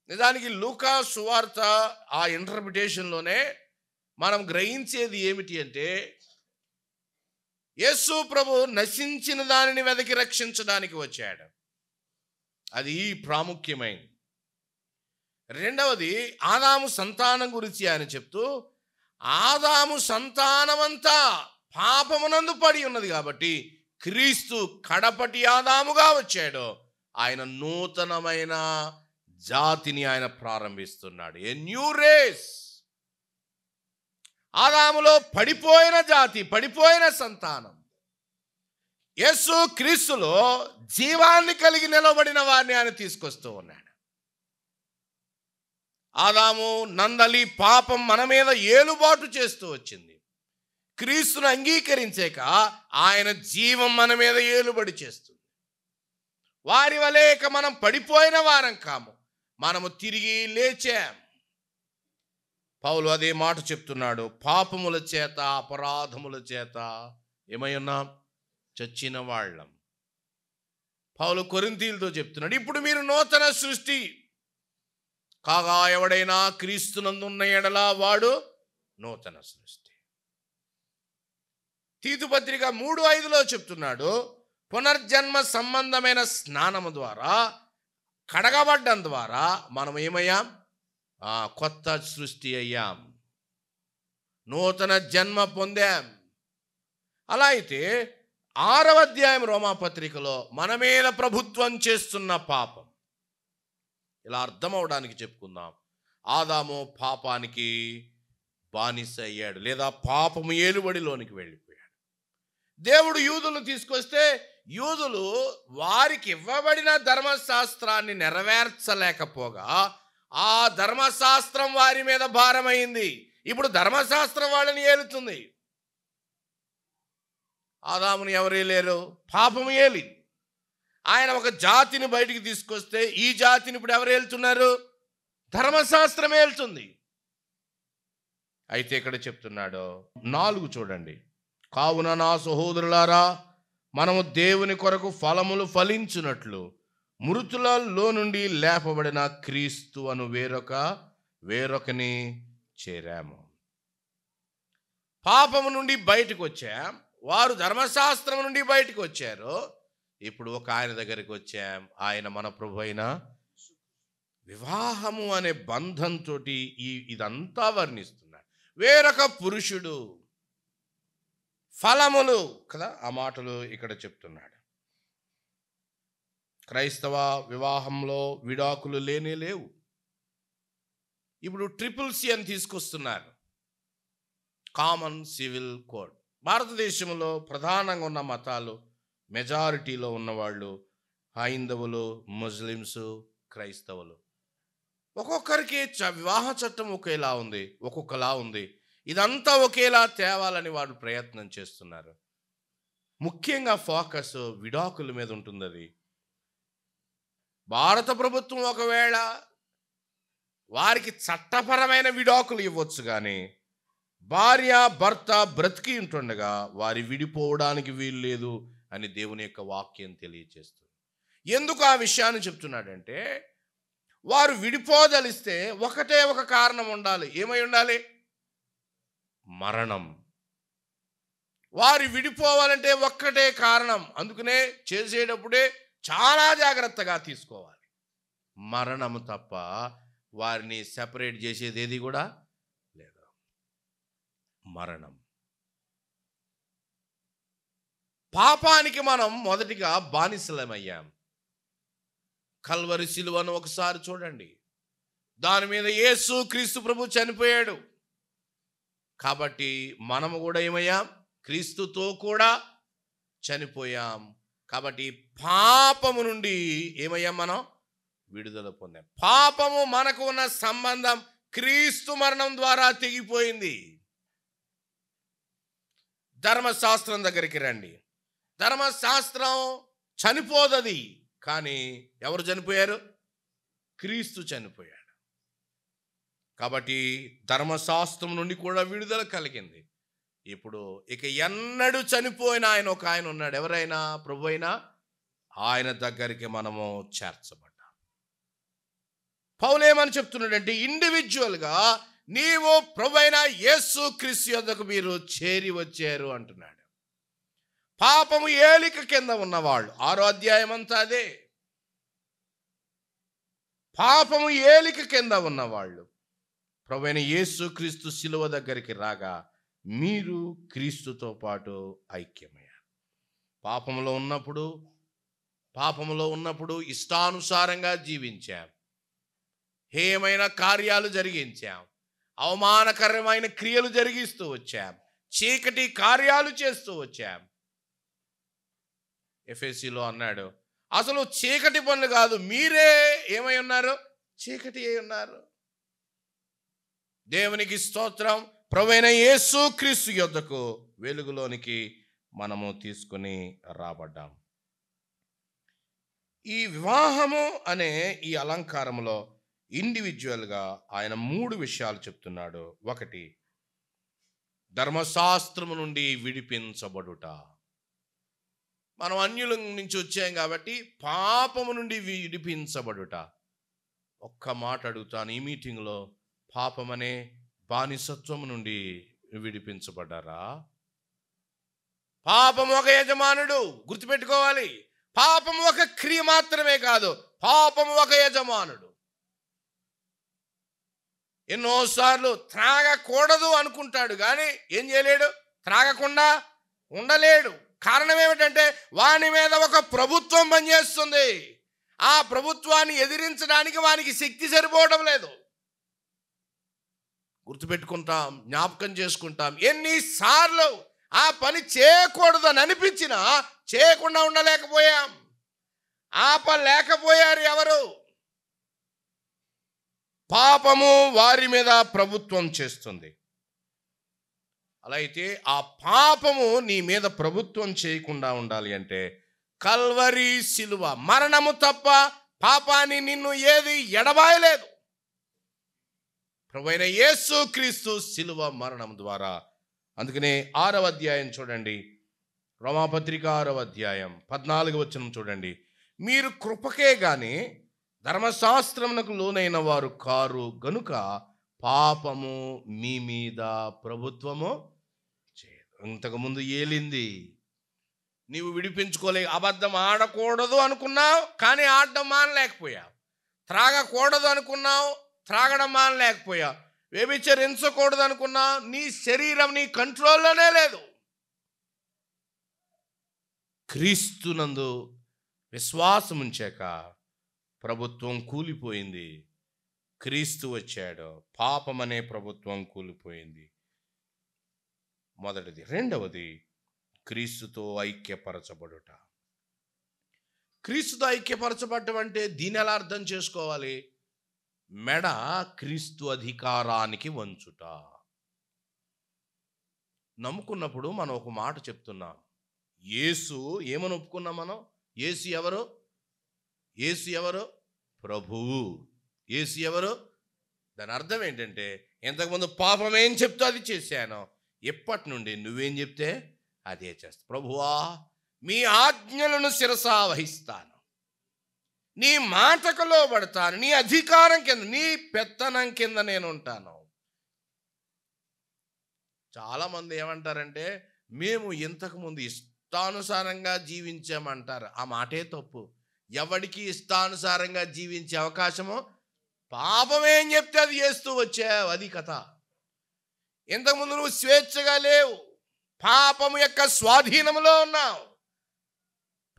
నిజానికి లూకా సువార్త ఆ ఇంటర్ప్రిటేషన్లోనే మనం గ్రహించేది ఏమిటి అంటే, యేసు ప్రభు నశించిన దానిని వెదకి రక్షించడానికి వచ్చాడు. అది ప్రాముఖ్యమైనది. రెండవది, ఆదాము సంతానం గురించి ఆయన చెప్తూ, ఆదాము సంతానమంతా పాపమునందు పడి ఉన్నది కాబట్టి క్రీస్తు కడపటి ఆదాముగా వచ్చాడు. ఆయన నూతనమైన జాతిని ఆయన ప్రారంభిస్తున్నాడు. A new race. ఆదాములో పడిపోయిన జాతి, పడిపోయిన సంతానం యేసు క్రీస్తులో జీవాన్ని కలిగి నిలబడిన వారిని ఆయన తీసుకొస్తూ ఉన్నాడు. ఆదాము నందలి పాపం మన మీద ఏలుబాటు చేస్తూ వచ్చింది. క్రీస్తును అంగీకరించాక ఆయన జీవం మన మీద ఏలుబడి చేస్తుంది. వారి వలె ఇక మనం పడిపోయిన వారం కాము, మనము తిరిగి లేచాం. పౌలు అదే మాట చెప్తున్నాడు. పాపముల చేత, అపరాధముల చేత ఏమై ఉన్నాం? చచ్చిన వాళ్ళం. పౌలు కొరింథీయులతో చెప్తున్నాడు, ఇప్పుడు మీరు నూతన సృష్టి కాగా ఎవడైనా క్రీస్తునందున్న ఎడల వాడు నూతన సృష్టి. తీతు పత్రిక 3:5లో చెప్తున్నాడు, పునర్జన్మ సంబంధమైన స్నానము ద్వారా, కడగబడ్డం ద్వారా మనం ఏమయ్యాం? కొత్త సృష్టి అయ్యాం, నూతన జన్మ పొందాం. అలా అయితే 6వ అధ్యాయం రోమాపత్రికలో మన మీద ప్రభుత్వం చేస్తున్న పాపం, ఇలా అర్థం అవడానికి చెప్పుకుందాం. ఆదాము పాపానికి బానిస అయ్యాడు, లేదా పాపము ఏలుబడిలోనికి వెళ్ళిపోయాడు. దేవుడు యూదులను తీసుకొస్తే యూదులు వారికి ఇవ్వబడిన ధర్మశాస్త్రాన్ని నెరవేర్చలేకపోగా ఆ ధర్మశాస్త్రం వారి మీద భారమైంది. ఇప్పుడు ధర్మశాస్త్రం వాళ్ళని ఏలుతుంది. ఆదాముని ఎవరు ఏలేరు? పాపము ఏలింది. ఆయన ఒక జాతిని బయటికి తీసుకొస్తే ఈ జాతిని ఇప్పుడు ఎవరు ఏలుతున్నారు? ధర్మశాస్త్రం ఏలుతుంది. అయితే ఇక్కడ చెప్తున్నాడు 4 చూడండి. కావున నా సహోదరులారా, మనము దేవుని కొరకు ఫలములు ఫలించునట్లు మృతులలో నుండి లేపబడిన క్రీస్తు అను వేరొకని చేరాము. పాపము నుండి బయటకు వచ్చాం, వారు ధర్మశాస్త్రం నుండి బయటకు వచ్చారు. ఇప్పుడు ఒక ఆయన దగ్గరికి వచ్చాం, ఆయన మన ప్రభు అయిన వివాహము అనే బంధంతో ఇదంతా వర్ణిస్తున్నాడు. వేరొక పురుషుడు, ఫలములు కదా, ఆ మాటలు ఇక్కడ చెప్తున్నాడు. క్రైస్తవ వివాహంలో విడాకులు లేనే లేవు. ఇప్పుడు CCC అని తీసుకొస్తున్నారు, కామన్ సివిల్ కోడ్. భారతదేశంలో ప్రధానంగా ఉన్న మతాలు, మెజారిటీలో ఉన్నవాళ్ళు హైందవులు, ముస్లిమ్స్, క్రైస్తవులు. ఒక్కొక్కరికి వివాహ చట్టం ఒకేలా ఉంది, ఒక్కొక్కలా ఉంది. ఇదంతా ఒకేలా తేవాలని వారు ప్రయత్నం చేస్తున్నారు. ముఖ్యంగా ఫోకస్ విడాకుల మీద ఉంటుంది. అది భారత ప్రభుత్వం ఒకవేళ వారికి చట్టపరమైన విడాకులు ఇవ్వచ్చు, కానీ భార్య భర్త బ్రతికి ఉంటుండగా వారి విడిపోవడానికి వీలు లేదు అని దేవుని యొక్క వాక్యం తెలియజేస్తుంది. ఎందుకు ఆ విషయాన్ని చెప్తున్నాడంటే, వారు విడిపోదలిస్తే ఒకటే ఒక కారణం ఉండాలి. ఏమై ఉండాలి? మరణం. వారు విడిపోవాలంటే ఒక్కటే కారణం. అందుకనే చేసేటప్పుడే చాలా జాగ్రత్తగా తీసుకోవాలి. మరణము తప్ప వారిని సెపరేట్ చేసేది ఏది కూడా లేదు. మరణం. పాపానికి మనం మొదటిగా బానిసలమయ్యాం. కల్వరి సిలువను ఒకసారి చూడండి. దాని మీద యేసు క్రీస్తు ప్రభు చనిపోయాడు. కాబట్టి మనము కూడా ఏమయ్యాం? క్రీస్తుతో కూడా చనిపోయాం. కాబట్టి పాపము నుండి ఏమయ్యాం? మనం విడుదల పొందాం. పాపము మనకు ఉన్న సంబంధం క్రీస్తు మరణం ద్వారా తెగిపోయింది. ధర్మశాస్త్రం దగ్గరికి రండి. ధర్మశాస్త్రం చనిపోదది, కానీ ఎవరు చనిపోయారు? క్రీస్తు చనిపోయాడు. కాబట్టి ధర్మశాస్త్రం నుండి కూడా విడుదల కలిగింది. ఇప్పుడు ఇక ఎన్నడూ చనిపోయిన ఒక ఆయన ఉన్నాడు. ఎవరైనా? ప్రభు అయినా ఆయన దగ్గరికి మనము చేర్చబడ్డాం. పౌలు ఏమని చెప్తున్నాడంటే, ఇండివిజువల్గా నీవు ప్రభు అయిన యేసు క్రీస్తు యొద్దకు మీరు చేరి వచ్చారు అంటున్నాడు. పాపము ఏలిక కింద ఉన్నవాళ్ళు, 6వ అధ్యాయం అంతా అదే. పాపము ఏలిక కింద ఉన్నవాళ్ళు ప్రభువైన యేసు క్రీస్తు శిలువ దగ్గరికి రాగా మీరు క్రీస్తుతో పాటు ఐక్యమయ్యారు. పాపములో ఉన్నప్పుడు ఇష్టానుసారంగా జీవించాం, హేయమైన కార్యాలు జరిగించాం, అవమానకరమైన క్రియలు జరిగిస్తూ వచ్చాం, చీకటి కార్యాలు చేస్తూ వచ్చాం. ఎఫెసీలో అన్నాడు, అసలు చీకటి పనులు కాదు, మీరే ఏమై ఉన్నారు? చీకటి అయి ఉన్నారు. దేవునికి స్తోత్రం. ప్రభువైన యేసు క్రీస్తు యొద్దకు వెలుగులోనికి మనము తీసుకుని రాబడ్డాం. ఈ వివాహము అనే ఈ అలంకారంలో ఇండివిజువల్గా ఆయన 3 విషయాలు చెప్తున్నాడు. 1, ధర్మశాస్త్రము నుండి విడిపించబడుట. మనం అన్యుల నుంచి వచ్చాం కాబట్టి పాపము నుండి విడిపించబడుట. ఒక్క మాట అడుగుతాను ఈ మీటింగ్లో, పాపమనే బానిసత్వము నుండి విడిపించబడ్డారా? పాపం ఒక యజమానుడు, గుర్తుపెట్టుకోవాలి. పాపం ఒక క్రియ మాత్రమే కాదు, పాపం ఒక యజమానుడు. ఎన్నోసార్లు త్రాగకూడదు అనుకుంటాడు కానీ ఏం చేయలేడు, త్రాగకుండా ఉండలేడు. కారణం ఏమిటంటే వాని మీద ఒక ప్రభుత్వం పనిచేస్తుంది. ఆ ప్రభుత్వాన్ని ఎదిరించడానికి వానికి శక్తి సరిపోవడం లేదు. గుర్తుపెట్టుకుంటాం, జ్ఞాపకం చేసుకుంటాం. ఎన్నిసార్లు ఆ పని చేయకూడదని అనిపించినా చేయకుండా ఉండలేకపోయాం. ఆపలేకపోయారు ఎవరు? పాపము వారి మీద ప్రభుత్వం చేస్తుంది. అలా అయితే ఆ పాపము నీ మీద ప్రభుత్వం చేయకుండా ఉండాలి అంటే కల్వరి శిలువ మరణము తప్ప పాపాన్ని నిన్ను ఏది ఎడబాయలేదు. ప్రభువైన యేసు క్రీస్తు శిలువ మరణం ద్వారా. అందుకనే 6వ అధ్యాయం చూడండి, రోమాపత్రిక 6వ అధ్యాయం 14వ వచనం చూడండి. మీరు కృపకే గాని ధర్మశాస్త్రమునకు లోనైన వారు కారు గనుక పాపము మీ మీద ప్రభుత్వము చేయదు. ఇంతకుముందు ఏలింది, నీవు విడిపించుకోలే. అబద్ధం ఆడకూడదు అనుకున్నావు కానీ ఆడడం మానలేకపోయావు. త్రాగకూడదు అనుకున్నావు, త్రాగడం మానలేకపోయావు. వ్యభిచరించకూడదు అనుకున్నావు, నీ శరీరం నీ కంట్రోల్లోనే లేదు. క్రీస్తునందు విశ్వాసం ఉంచాక ప్రభుత్వం కూలిపోయింది. క్రీస్తు వచ్చాడు, పాపం అనే ప్రభుత్వం కూలిపోయింది. మొదటిది. రెండవది, క్రీస్తుతో ఐక్యపరచబడుట. క్రీస్తుతో ఐక్యపరచబడటం అంటే దీని ఎలా అర్థం చేసుకోవాలి? మెడ క్రీస్తు అధికారానికి వంచుట. నమ్ముకున్నప్పుడు మనం ఒక మాట చెప్తున్నాం, యేసు ఏమని ఒప్పుకున్నాం మనం? యేసు ఎవరు? యేసు ఎవరు? ప్రభువు. యేసు ఎవరు? దాని అర్థం ఏంటంటే, ఇంతకుముందు పాపం ఏం చెప్తే అది చేశాను, ఎప్పటి నుండి నువ్వేం చెప్తే అదే చేస్తా. ప్రభువా, మీ ఆజ్ఞలను శిరసా వహిస్తాను, నీ మాటకు లోబడతాను, నీ అధికారం కింద, నీ పెత్తనం కింద నేను ఉంటాను. చాలామంది ఏమంటారంటే, మేము ఇంతకుముందు ఇష్టానుసారంగా జీవించామంటారు. ఆ మాటే తప్పు. ఎవడికి ఇష్టానుసారంగా జీవించే అవకాశమో, పాపం ఏం చెప్తే అది చేస్తూ వచ్చావు, అది కథ. ఇంతకుముందు నువ్వు స్వేచ్ఛగా లేవు, పాపము యొక్క స్వాధీనములో ఉన్నావు.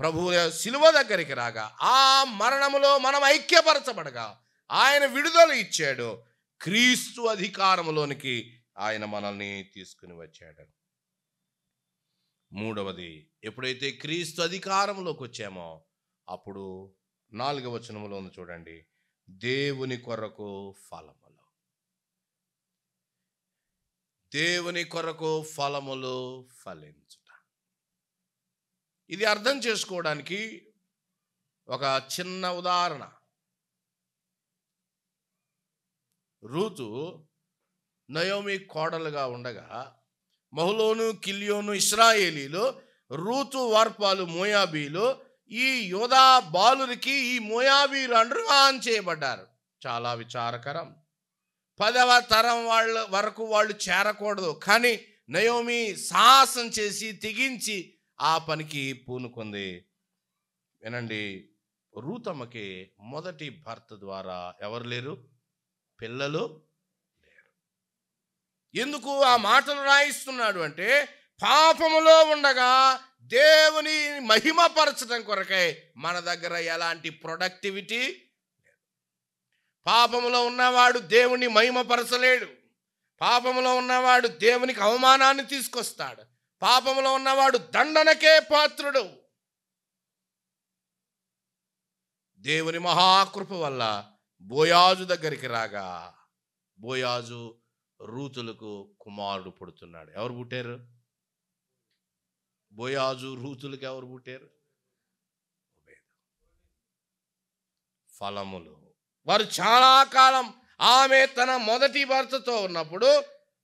ప్రభువు శిలువ దగ్గరికి రాగా ఆ మరణములో మనం ఐక్యపరచబడగా ఆయన విడుదల ఇచ్చాడు. క్రీస్తు అధికారములోనికి ఆయన మనల్ని తీసుకుని వచ్చాడు. మూడవది, ఎప్పుడైతే క్రీస్తు అధికారంలోకి వచ్చామో అప్పుడు 4వ వచనములో ఉంది చూడండి, దేవుని కొరకు ఫలములు. దేవుని కొరకు ఫలములు ఫలించుట. ఇది అర్థం చేసుకోవడానికి ఒక చిన్న ఉదాహరణ. రూతు నయోమి కోడలుగా ఉండగా మహులోను, కిల్యోను ఇశ్రాయేలీలు, రూతు వార్పాలు మోయాబీలు, ఈ యోధా బాలురికి ఈ మోయాబీలు అండర్వాన్ చేయబడ్డారు. చాలా విచారకరం. 10వ తరం వాళ్ళ వరకు వాళ్ళు చేరకూడదు, కానీ నయోమి సాహసం చేసి తెగించి ఆ పనికి పూనుకుంది. వినండి, రూతమ్మకి మొదటి భర్త ద్వారా ఎవరు లేరు? పిల్లలు లేరు. ఎందుకు ఆ మాటలు రాయిస్తున్నాడు అంటే, పాపములో ఉండగా దేవుని మహిమపరచడం కొరకై మన దగ్గర ఎలాంటి ప్రొడక్టివిటీ. పాపములో ఉన్నవాడు దేవుని మహిమపరచలేడు. పాపములో ఉన్నవాడు దేవునికి అవమానాన్ని తీసుకొస్తాడు. పాపములో ఉన్నవాడు దండనకే పాత్రుడు. దేవుని మహాకృప వల్ల బోయాజు దగ్గరికి రాగా, బోయాజు రూతులకు కుమారుడు పుడుతున్నాడు. ఎవరు పుట్టారు? బోయాజు రూతులకు ఎవరు పుట్టారు? ఫలములు. వారు చాలా కాలం, ఆమె తన మొదటి భర్తతో ఉన్నప్పుడు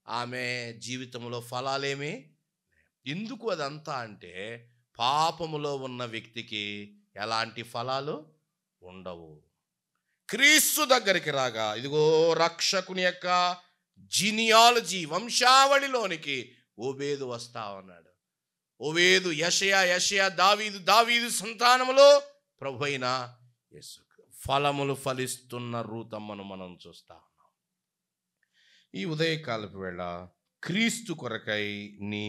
ఆమె జీవితంలో ఫలాలేమి. ఎందుకు అదంతా అంటే, పాపములో ఉన్న వ్యక్తికి ఎలాంటి ఫలాలు ఉండవు. క్రీస్తు దగ్గరికి రాగా, ఇదిగో రక్షకుని యొక్క జీనియాలజీ, వంశావళిలోనికి ఓబేదు వస్తా ఉన్నాడు. ఓబేదు యెషయా, దావీదు సంతానములో ప్రభు అయిన యేసు. ఫలములు ఫలిస్తున్న రూతమ్మను మనం చూస్తా ఉన్నాం. ఈ ఉదయకాలపు వేళ క్రీస్తు కొరకై నీ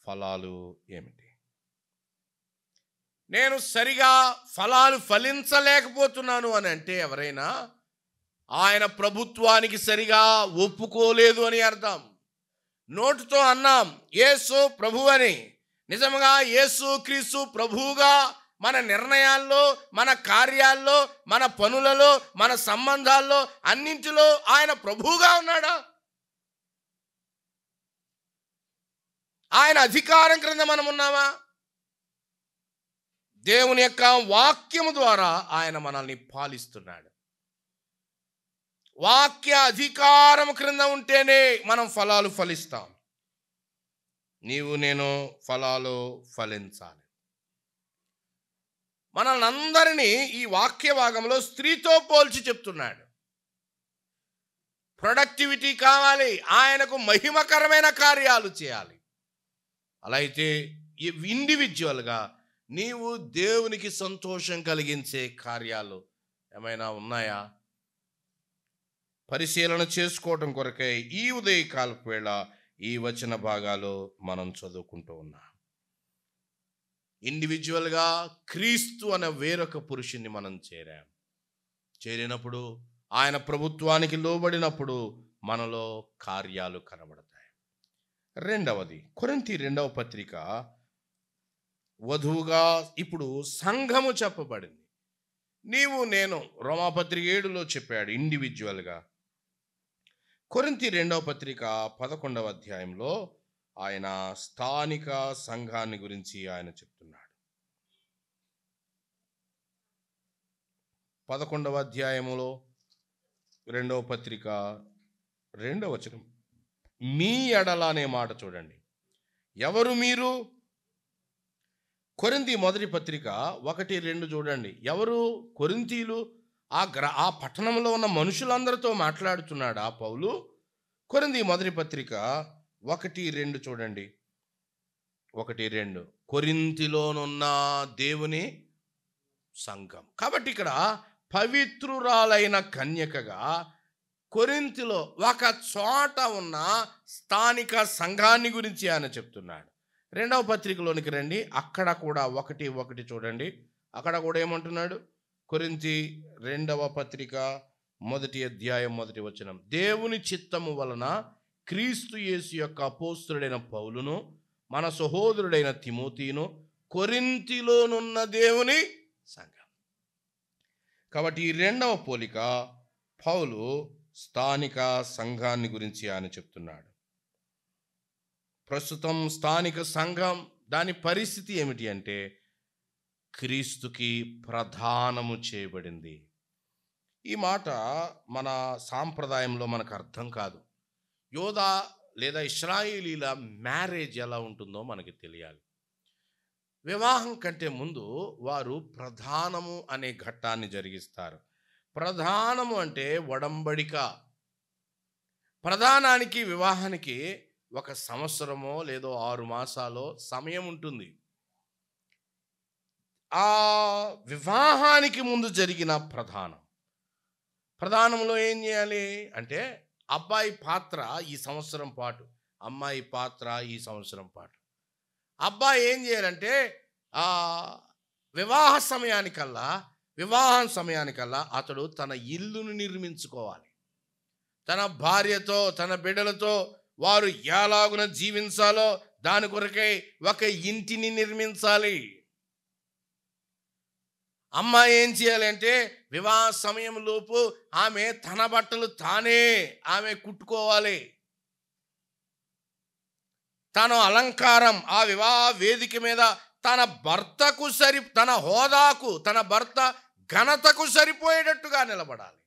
ఫలాలు ఏమిటి? నేను సరిగా ఫలాలు ఫలించలేకపోతున్నాను అని అంటే ఎవరైనా ఆయన ప్రభుత్వానికి సరిగా ఒప్పుకోలేదు అని అర్థం. నోటితో అన్నాం యేసు ప్రభు అని, నిజంగా యేసు క్రీస్తు ప్రభువుగా మన నిర్ణయాల్లో, మన కార్యాల్లో, మన పనులలో, మన సంబంధాల్లో అన్నింటిలో ఆయన ప్రభువుగా ఉన్నాడా? ఆయన అధికారం క్రింద మనం ఉన్నామా? దేవుని యొక్క వాక్యము ద్వారా ఆయన మనల్ని పాలిస్తున్నాడు. వాక్య అధికారం క్రింద ఉంటేనే మనం ఫలాలు ఫలిస్తాం. నీవు నేను ఫలాలు ఫలించాలి. మనల్ని అందరినీ ఈ వాక్య భాగంలో స్త్రీతో పోల్చి చెప్తున్నాడు. ప్రొడక్టివిటీ కావాలి, ఆయనకు మహిమకరమైన కార్యాలు చేయాలి. అలా అయితే ఇండివిజువల్గా నీవు దేవునికి సంతోషం కలిగించే కార్యాలు ఏమైనా ఉన్నాయా? పరిశీలన చేసుకోవటం కొరకై ఈ ఉదయకాలపు వేళ ఈ వచన భాగాలు మనం చదువుకుంటూ ఉన్నాం. ఇండివిజువల్గా క్రీస్తు అనే వేరొక పురుషుని మనం చేరినప్పుడు, ఆయన ప్రభుత్వానికి లోబడినప్పుడు మనలో కార్యాలు కనబడతాయి. రెండవది, కొరింథీ 2వ పత్రిక వధువుగా ఇప్పుడు సంఘము చెప్పబడింది. నీవు నేను రోమాపత్రిక 7లో చెప్పాడు ఇండివిజువల్గా. కొరింథీ 2వ పత్రిక 11వ అధ్యాయంలో ఆయన స్థానిక సంఘాన్ని గురించి ఆయన చెప్తున్నాడు. 11వ అధ్యాయములో 2వ పత్రిక 2వ వచనం, మీ ఎడల అనే మాట చూడండి. ఎవరు మీరు? కొరింథీ మొదటి పత్రిక 1-2 చూడండి. ఎవరు కొరింథీలు? ఆ పట్టణంలో ఉన్న మనుషులందరితో మాట్లాడుతున్నాడు ఆ పౌలు. కొరింథీ మొదటి పత్రిక 1-2 చూడండి. 1-2 కొరింథీలోనున్న దేవుని సంఘం. కాబట్టి ఇక్కడ పవిత్రురాలైన కన్యకగా కొరింథీలో ఒక చోట ఉన్న స్థానిక సంఘాన్ని గురించి ఆయన చెప్తున్నాడు. 2వ పత్రికలోనికి రండి, అక్కడ కూడా 1:1 చూడండి. అక్కడ కూడా ఏమంటున్నాడు? కొరింథీ 2వ పత్రిక 1వ అధ్యాయం 1వ వచనం, దేవుని చిత్తము వలన క్రీస్తు యేసు యొక్క అపోస్తలుడైన పౌలును, మన సహోదరుడైన తిమోతిను కొరింథీలోనున్న దేవుని సంఘం. కాబట్టి ఈ 2వ పోలిక పౌలు స్థానిక సంఘాన్ని గురించి ఆయన చెప్తున్నాడు. ప్రస్తుతం స్థానిక సంఘం దాని పరిస్థితి ఏమిటి అంటే, క్రీస్తుకి ప్రధానము చేయబడింది. ఈ మాట మన సాంప్రదాయంలో మనకు అర్థం కాదు. యోధా లేదా ఇశ్రాయేలీల మ్యారేజ్ ఎలా ఉంటుందో మనకి తెలియాలి. వివాహం కంటే ముందు వారు ప్రధానము అనే ఘట్టాన్ని జరిగిస్తారు. ప్రధానము అంటే ఒడంబడిక. ప్రధానానికి వివాహానికి 1 సంవత్సరమో లేదో 6 మాసాలో సమయం ఉంటుంది. ఆ వివాహానికి ముందు జరిగిన ప్రధానంలో ఏం చేయాలి అంటే, అబ్బాయి పాత్ర ఈ సంవత్సరం పాటు, అమ్మాయి పాత్ర ఈ సంవత్సరం పాటు. అబ్బాయి ఏం చేయాలంటే ఆ వివాహం సమయానికల్లా అతడు తన ఇల్లును నిర్మించుకోవాలి. తన భార్యతో తన బిడ్డలతో వారు ఎలాగున జీవించాలో దాని కొరకై ఒక ఇంటిని నిర్మించాలి. అమ్మాయి ఏం చేయాలంటే వివాహ సమయంలోపు ఆమె తన బట్టలు ఆమె కుట్టుకోవాలి. తన అలంకారం ఆ వివాహ వేదిక మీద తన హోదాకు, తన భర్త ఘనతకు సరిపోయేటట్టుగా నిలబడాలి.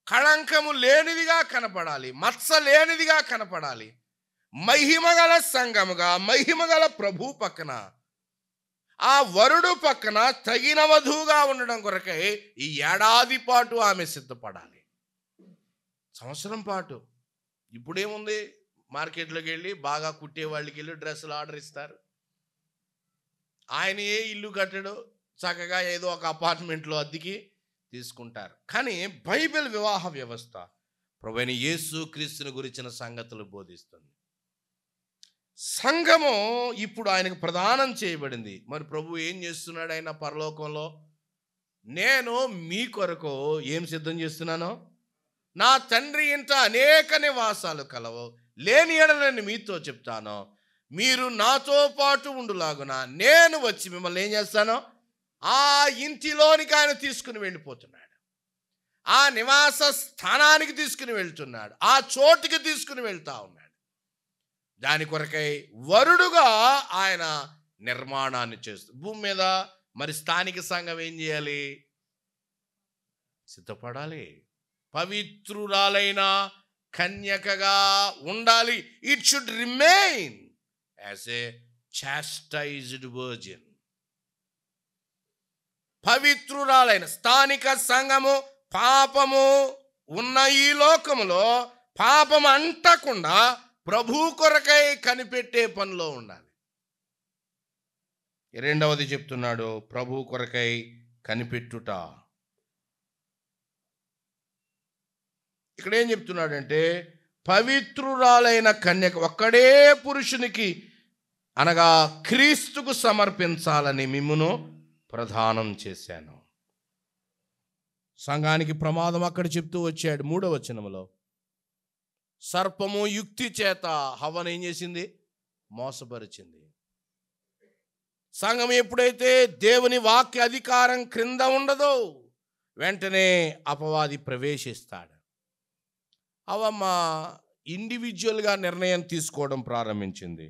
కళంకము లేనిదిగా కనపడాలి, మత్స లేనిదిగా కనపడాలి. మహిమగల సంఘముగా, మహిమగల ప్రభు పక్కన, ఆ వరుడు పక్కన తగిన వధువుగా ఉండడం కొరకై ఈ ఏడాది పాటు ఆమె సిద్ధపడాలి. సంవత్సరం పాటు. ఇప్పుడేముంది, మార్కెట్లోకి వెళ్ళి బాగా కుట్టే వాళ్ళకి వెళ్ళి డ్రెస్సులు ఆర్డర్ ఇస్తారు. ఆయన ఇల్లు కట్టడు, చక్కగా ఏదో ఒక అపార్ట్మెంట్లో అద్దెకి తీసుకుంటారు. కానీ బైబిల్ వివాహ వ్యవస్థ ప్రభువైన యేసు క్రీస్తుని గురించిన సంగతులు బోధిస్తుంది. సంఘము ఇప్పుడు ఆయనకు ప్రదానం చేయబడింది. మరి ప్రభు ఏం చేస్తున్నాడు? ఆయన పరలోకంలో, నేను మీ కొరకు ఏం సిద్ధం చేస్తున్నాను? నా తండ్రి ఇంట అనేక నివాసాలు కలవు, లేని ఎడలని మీతో చెప్తాను, మీరు నాతో పాటు ఉండులాగున నేను వచ్చి మిమ్మల్ని ఏం చేస్తాను? ఆ ఇంటిలోనికి ఆయన తీసుకుని వెళ్ళిపోతున్నాడు. ఆ నివాస స్థానానికి తీసుకుని వెళ్తున్నాడు. ఆ చోటుకి తీసుకుని వెళ్తా ఉన్నాడు. దాని కొరకై వరుడుగా ఆయన నిర్మాణాన్ని చేస్తూ భూమి మీద మరి స్థానిక సంఘం ఏం చేయాలి? సిద్ధపడాలి. పవిత్రురాలైన కన్యకగా ఉండాలి. It should remain as a chastised virgin. పవిత్రురాలైన స్థానిక సంఘము పాపము ఉన్న ఈ లోకములో పాపం అంటకుండా ప్రభు కొరకై కనిపెట్టే పనిలో ఉండాలి. రెండవది చెప్తున్నాడు, ప్రభు కొరకై కనిపెట్టుట. ఇక్కడ ఏం చెప్తున్నాడంటే, పవిత్రురాలైన కన్యక ఒక్కడే పురుషునికి అనగా క్రీస్తుకు సమర్పించాలని మిమ్మును ప్రదానం చేశాను. సంఘానికి ప్రమాదం అక్కడ చెప్తూ వచ్చాడు 3వ వచనములో. సర్పము యుక్తి చేత హవ్వను ఏం చేసింది? మోసపరిచింది. సంఘం ఎప్పుడైతే దేవుని వాక్య అధికారం క్రింద ఉండదో వెంటనే అపవాది ప్రవేశిస్తాడు. అవమ్మ ఇండివిజువల్గా నిర్ణయం తీసుకోవడం ప్రారంభించింది.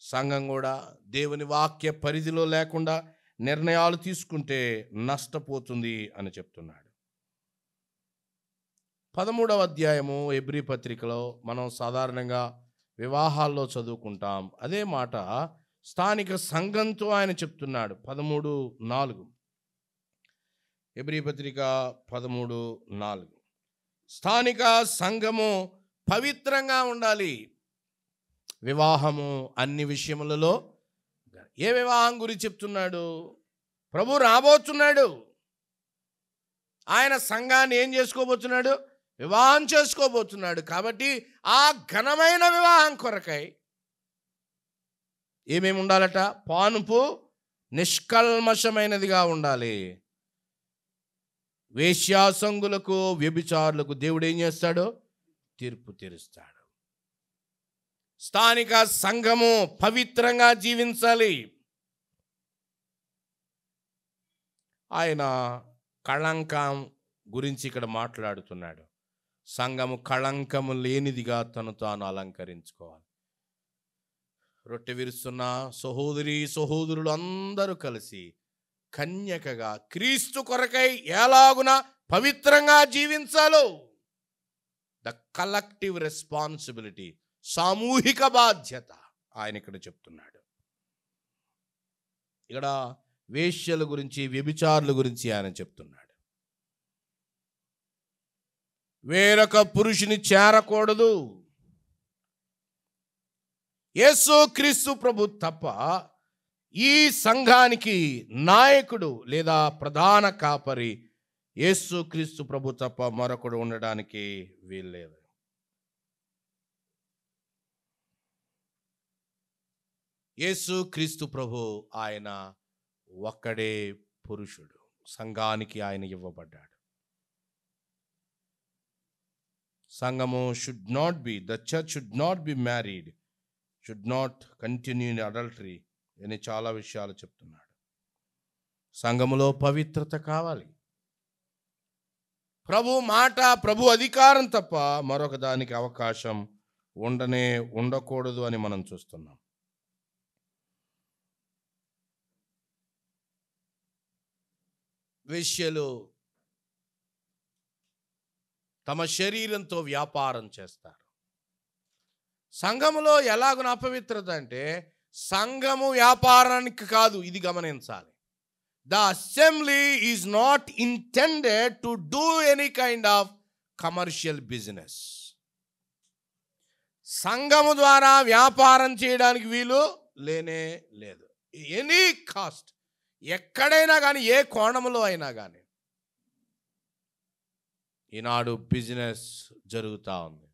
సంఘం కూడా దేవుని వాక్య పరిధిలో లేకుండా నిర్ణయాలు తీసుకుంటే నష్టపోతుంది అని చెప్తున్నాడు. 13వ అధ్యాయము హెబ్రీ పత్రికలో మనం సాధారణంగా వివాహాల్లో చదువుకుంటాం. అదే మాట స్థానిక సంఘంతో ఆయన చెప్తున్నాడు. 13:4 హెబ్రీ పత్రిక 13:4. స్థానిక సంఘము పవిత్రంగా ఉండాలి. వివాహము అన్ని విషయములలో. ఏ వివాహం గురించి చెప్తున్నాడు? ప్రభు రాబోతున్నాడు. ఆయన సంఘాన్ని ఏం చేసుకోబోతున్నాడు? వివాహం చేసుకోబోతున్నాడు. కాబట్టి ఆ ఘనమైన వివాహం కొరకై ఏమేమి ఉండాలట? పానుపు నిష్కల్మషమైనదిగా ఉండాలి. వేశ్యాసంగులకు, వ్యభిచారులకు దేవుడు ఏం చేస్తాడు? తీర్పు తీరుస్తాడు. స్థానిక సంఘము పవిత్రంగా జీవించాలి. ఆయన కళంకం గురించి ఇక్కడ మాట్లాడుతున్నాడు. సంఘము కళంకము లేనిదిగా తను తాను అలంకరించుకోవాలి. రొట్టె విరుస్తున్న సహోదరులు అందరూ కలిసి కన్యకగా క్రీస్తు కొరకై ఎలాగున పవిత్రంగా జీవించాలో, ద కలెక్టివ్ రెస్పాన్సిబిలిటీ, సామూహిక బాధ్యత ఆయన ఇక్కడ చెప్తున్నాడు. ఇక్కడ వేశ్యల గురించి, వ్యభిచారుల గురించి ఆయన చెప్తున్నాడు. వేరొక పురుషుని చేరకూడదు. యేసు క్రీస్తు ప్రభు తప్ప ఈ సంఘానికి నాయకుడు లేదా ప్రధాన కాపరి యేసు క్రీస్తు ప్రభు తప్ప మరొకడు ఉండడానికి వీల్లేదు. యేసు క్రీస్తు ప్రభు ఆయన ఒక్కడే పురుషుడు. సంఘానికి ఆయన ఇవ్వబడ్డాడు. సంఘము should not be, the church should not be married, should not continue in adultery అని చాలా విషయాలు చెప్తున్నాడు. సంఘములో పవిత్రత కావాలి. ప్రభు మాట, ప్రభు అధికారం తప్ప మరొక దానికి అవకాశం ఉండకూడదు అని మనం చూస్తున్నాం. వేశ్యలు తమ శరీరంతో వ్యాపారం చేస్తారు. సంఘములో ఎలాగున అపవిత్రత అంటే సంఘము వ్యాపారానికి కాదు, ఇది గమనించాలి. The assembly is not intended to do any kind of commercial business. సంఘము ద్వారా వ్యాపారం చేయడానికి వీలు లేనే లేదు. ఎనీ కాస్ట్, ఎక్కడైనా కానీ, ఏ కోణంలో అయినా కానీ ఈనాడు బిజినెస్ జరుగుతూ ఉంది.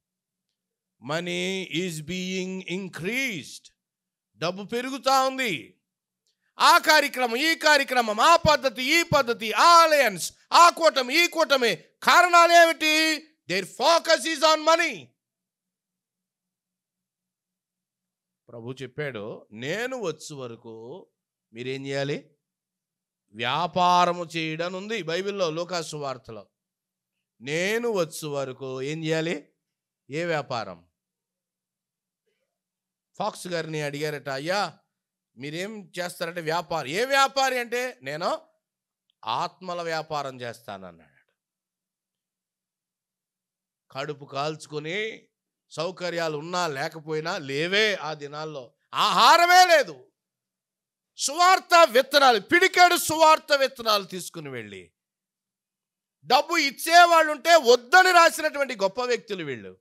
మనీ ఈజ్ బీయింగ్ ఇంక్రీజ్డ్, డబ్బు పెరుగుతూ ఉంది. ఆ కార్యక్రమం, ఈ కార్యక్రమం, ఆ పద్ధతి, ఈ పద్ధతి, ఆ అలయన్స్, ఆ కూటమి, ఈ కూటమి. కారణాలు ఏమిటి? Their focus is on money. ప్రభు చెప్పాడు, నేను వచ్చే వరకు మీరేం చేయాలి? వ్యాపారము చేయడం ఉంది బైబిల్లో, లూకాసు వార్తలో. నేను వచ్చే వరకు ఏం చేయాలి? ఏ వ్యాపారం? ఫాక్స్ గారిని అడిగారట, అయ్యా మీరేం చేస్తారంటే వ్యాపారం. ఏ వ్యాపారి అంటే, నేను ఆత్మల వ్యాపారం చేస్తానన్నాడు. కడుపు కాల్చుకొని సౌకర్యాలు ఉన్నా లేకపోయినా లేవే ఆ దినాల్లో. ఆహారమే లేదు. సువార్త విత్తనాలు, పిడికాడు సువార్త విత్తనాలు తీసుకుని వెళ్ళి డబ్బు ఇచ్చేవాళ్ళు ఉంటే వద్దని రాసినటువంటి గొప్ప వ్యక్తులు వీళ్ళు.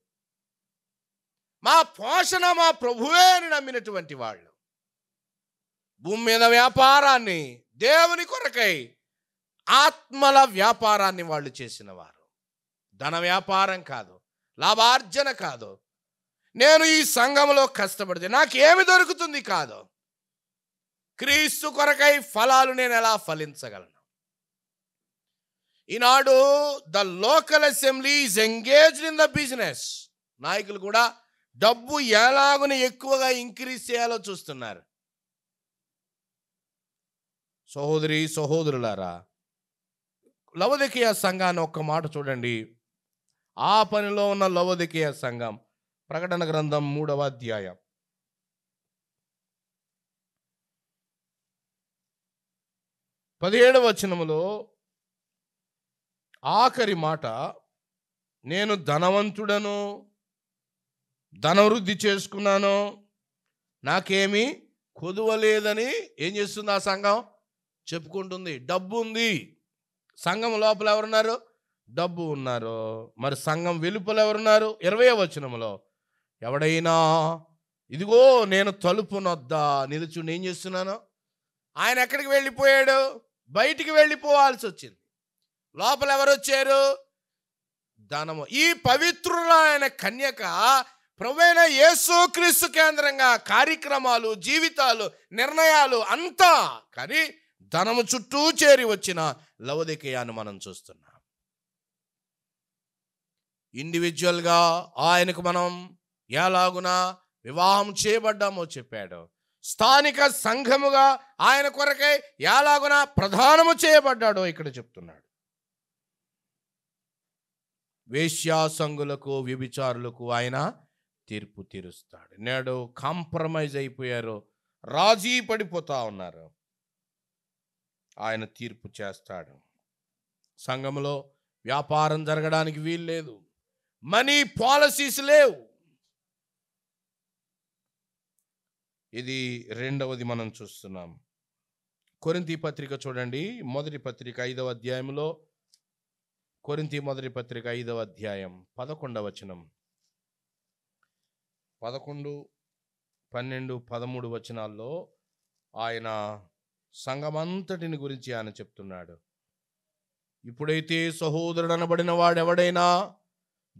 మా పోషణ మా ప్రభువే అని నమ్మినటువంటి వాళ్ళు. భూమి మీద వ్యాపారాన్ని, దేవుని కొరకై ఆత్మల వ్యాపారాన్ని వాళ్ళు చేసిన వారు. ధన వ్యాపారం కాదు, లాభార్జన కాదు. నేను ఈ సంఘంలో కష్టపడితే నాకేమి దొరుకుతుంది కాదు, క్రీస్తు కొరకై ఫలాలు నేను ఎలా ఫలించగలను? ఈనాడు the local assembly is engaged in the business. నాయకులు కూడా డబ్బు ఎలాగున ఎక్కువగా ఇంక్రీజ్ చేయాలో చూస్తున్నారు. సహోదరి సహోదరులారా, లవొదికీయ సంఘాన్ని ఒక్క మాట చూడండి. ఆ పనిలో ఉన్న లవొదికీయ సంఘం, ప్రకటన గ్రంథం 3వ అధ్యాయం 17వ వచనములో ఆఖరి మాట, నేను ధనవంతుడను, ధనవృద్ధి చేసుకున్నాను, నాకేమీ కొదువలేదని ఏం చేస్తుంది ఆ సంఘం? చెప్పుకుంటుంది. డబ్బు ఉంది. సంఘం లోపల ఎవరున్నారు? డబ్బు ఉన్నారు. మరి సంఘం వెలుపల ఎవరున్నారు? 20వ వచనములో, ఎవడైనా ఇదిగో నేను తలుపు నొద్ద నిలుచుని ఏం చేస్తున్నాను? ఆయన ఎక్కడికి వెళ్ళిపోయాడు? బయటికి వెళ్ళిపోవాల్సి వచ్చింది. లోపల ఎవరు వచ్చారు? ధనము. ఈ పవిత్రులైన కన్యక ప్రభువైన యేసుక్రీస్తు కేంద్రంగా కార్యక్రమాలు, జీవితాలు, నిర్ణయాలు అంతా. కానీ ధనము చుట్టూ చేరి వచ్చిన లవొదికీయను మనం చూస్తున్నాం. ఇండివిజువల్గా ఆయనకు మనం ఎలాగున వివాహం చేయబడ్డామో చెప్పాడు. స్థానిక సంఘముగా ఆయన కొరకై ఎలాగున ప్రధానము చేయబడ్డాడో ఇక్కడ చెప్తున్నాడు. వేశ్యా సంఘులకు, వ్యభిచారులకు ఆయన తీర్పు తీరుస్తాడు. నేడు కాంప్రమైజ్ అయిపోయారు, రాజీ పడిపోతా ఉన్నారు. ఆయన తీర్పు చేస్తాడు. సంఘంలో వ్యాపారం జరగడానికి వీలు లేదు. మనీ పాలసీస్ లేవు. ఇది రెండవది మనం చూస్తున్నాం. కొరింథీ పత్రిక చూడండి, మొదటి పత్రిక 5వ అధ్యాయంలో, కొరింథీ మొదటి పత్రిక 5వ అధ్యాయం 11వ వచనం, 11, 12, 13 వచనాల్లో ఆయన సంఘమంతటిని గురించి ఆయన చెప్తున్నాడు. ఇప్పుడైతే సహోదరుడు అనబడిన వాడెవడైనా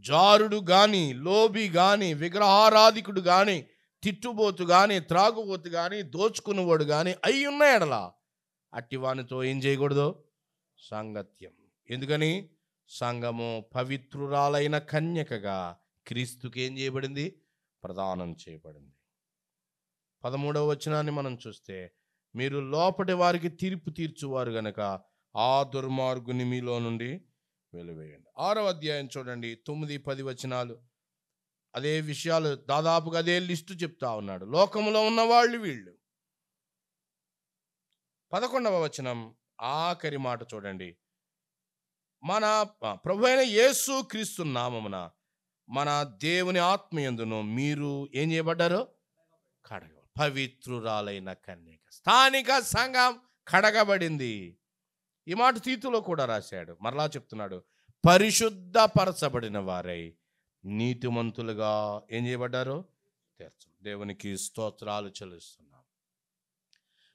జారుడు గాని, లోబి గాని, విగ్రహారాధికుడు గాని, తిట్టుబోతు గాని, త్రాగుబోతు గాని, దోచుకున్నవాడు గాని అయ్యున్న ఎడల అట్టివానితో ఏం చేయకూడదు? సాంగత్యం. ఎందుకని? సంఘము పవిత్రురాలైన కన్యకగా క్రీస్తుకి ఏం చేయబడింది? ప్రదానం చేయబడింది. 13వ వచనాన్ని మనం చూస్తే, మీరు లోపటి వారికి తీర్పు తీర్చువారు గనక ఆ దుర్మార్గుని మీలో నుండి వెలివేయండి. 6వ అధ్యాయం చూడండి, 9, 10 వచనాలు అదే విషయాలు, దాదాపుగా అదే లిస్టు చెప్తా ఉన్నాడు. లోకంలో ఉన్న వాళ్ళు వీళ్ళు. 11వ వచనం ఆఖరి మాట చూడండి, మన ప్రభు అయిన యేసు క్రీస్తు నామమున మన దేవుని ఆత్మయందును మీరు ఏం చేయబడ్డారు? పవిత్రురాలైన కన్యక. స్థానిక సంఘం కడగబడింది. ఈ మాట తీతులో కూడా రాశాడు. మరలా చెప్తున్నాడు, పరిశుద్ధపరచబడిన వారై నీతిమంతులుగా ఏం చేయబడ్డారు? దేవునికి స్తోత్రాలు చెల్లిస్తున్నాం.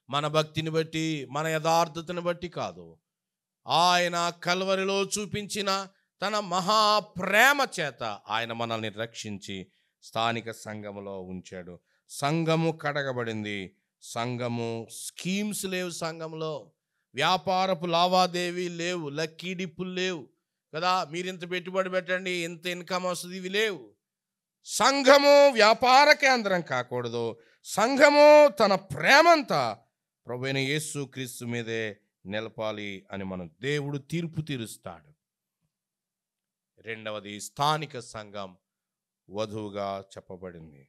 మన భక్తిని బట్టి, మన యథార్థతను బట్టి కాదు, ఆయన కల్వరిలో చూపించిన తన మహాప్రేమ చేత ఆయన మనల్ని రక్షించి స్థానిక సంఘములో ఉంచాడు. సంఘము కడగబడింది. సంఘము స్కీమ్స్ లేవు. సంఘంలో వ్యాపారపు లావాదేవీ లేవు, లక్కీ డిప్పులు లేవు కదా, మీరు ఇంత పెట్టుబడి పెట్టండి, ఇంత ఇన్కమ్ వస్తుంది, ఇవి లేవు. సంఘము వ్యాపార కేంద్రం కాకూడదు. సంఘము తన ప్రేమంతా ప్రభువైన యేసు క్రీస్తు మీదే నిలపాలి అని మనం దేవుడు తీర్పు తీరుస్తాడు. రెండవది, స్థానిక సంఘం వధువుగా చెప్పబడింది.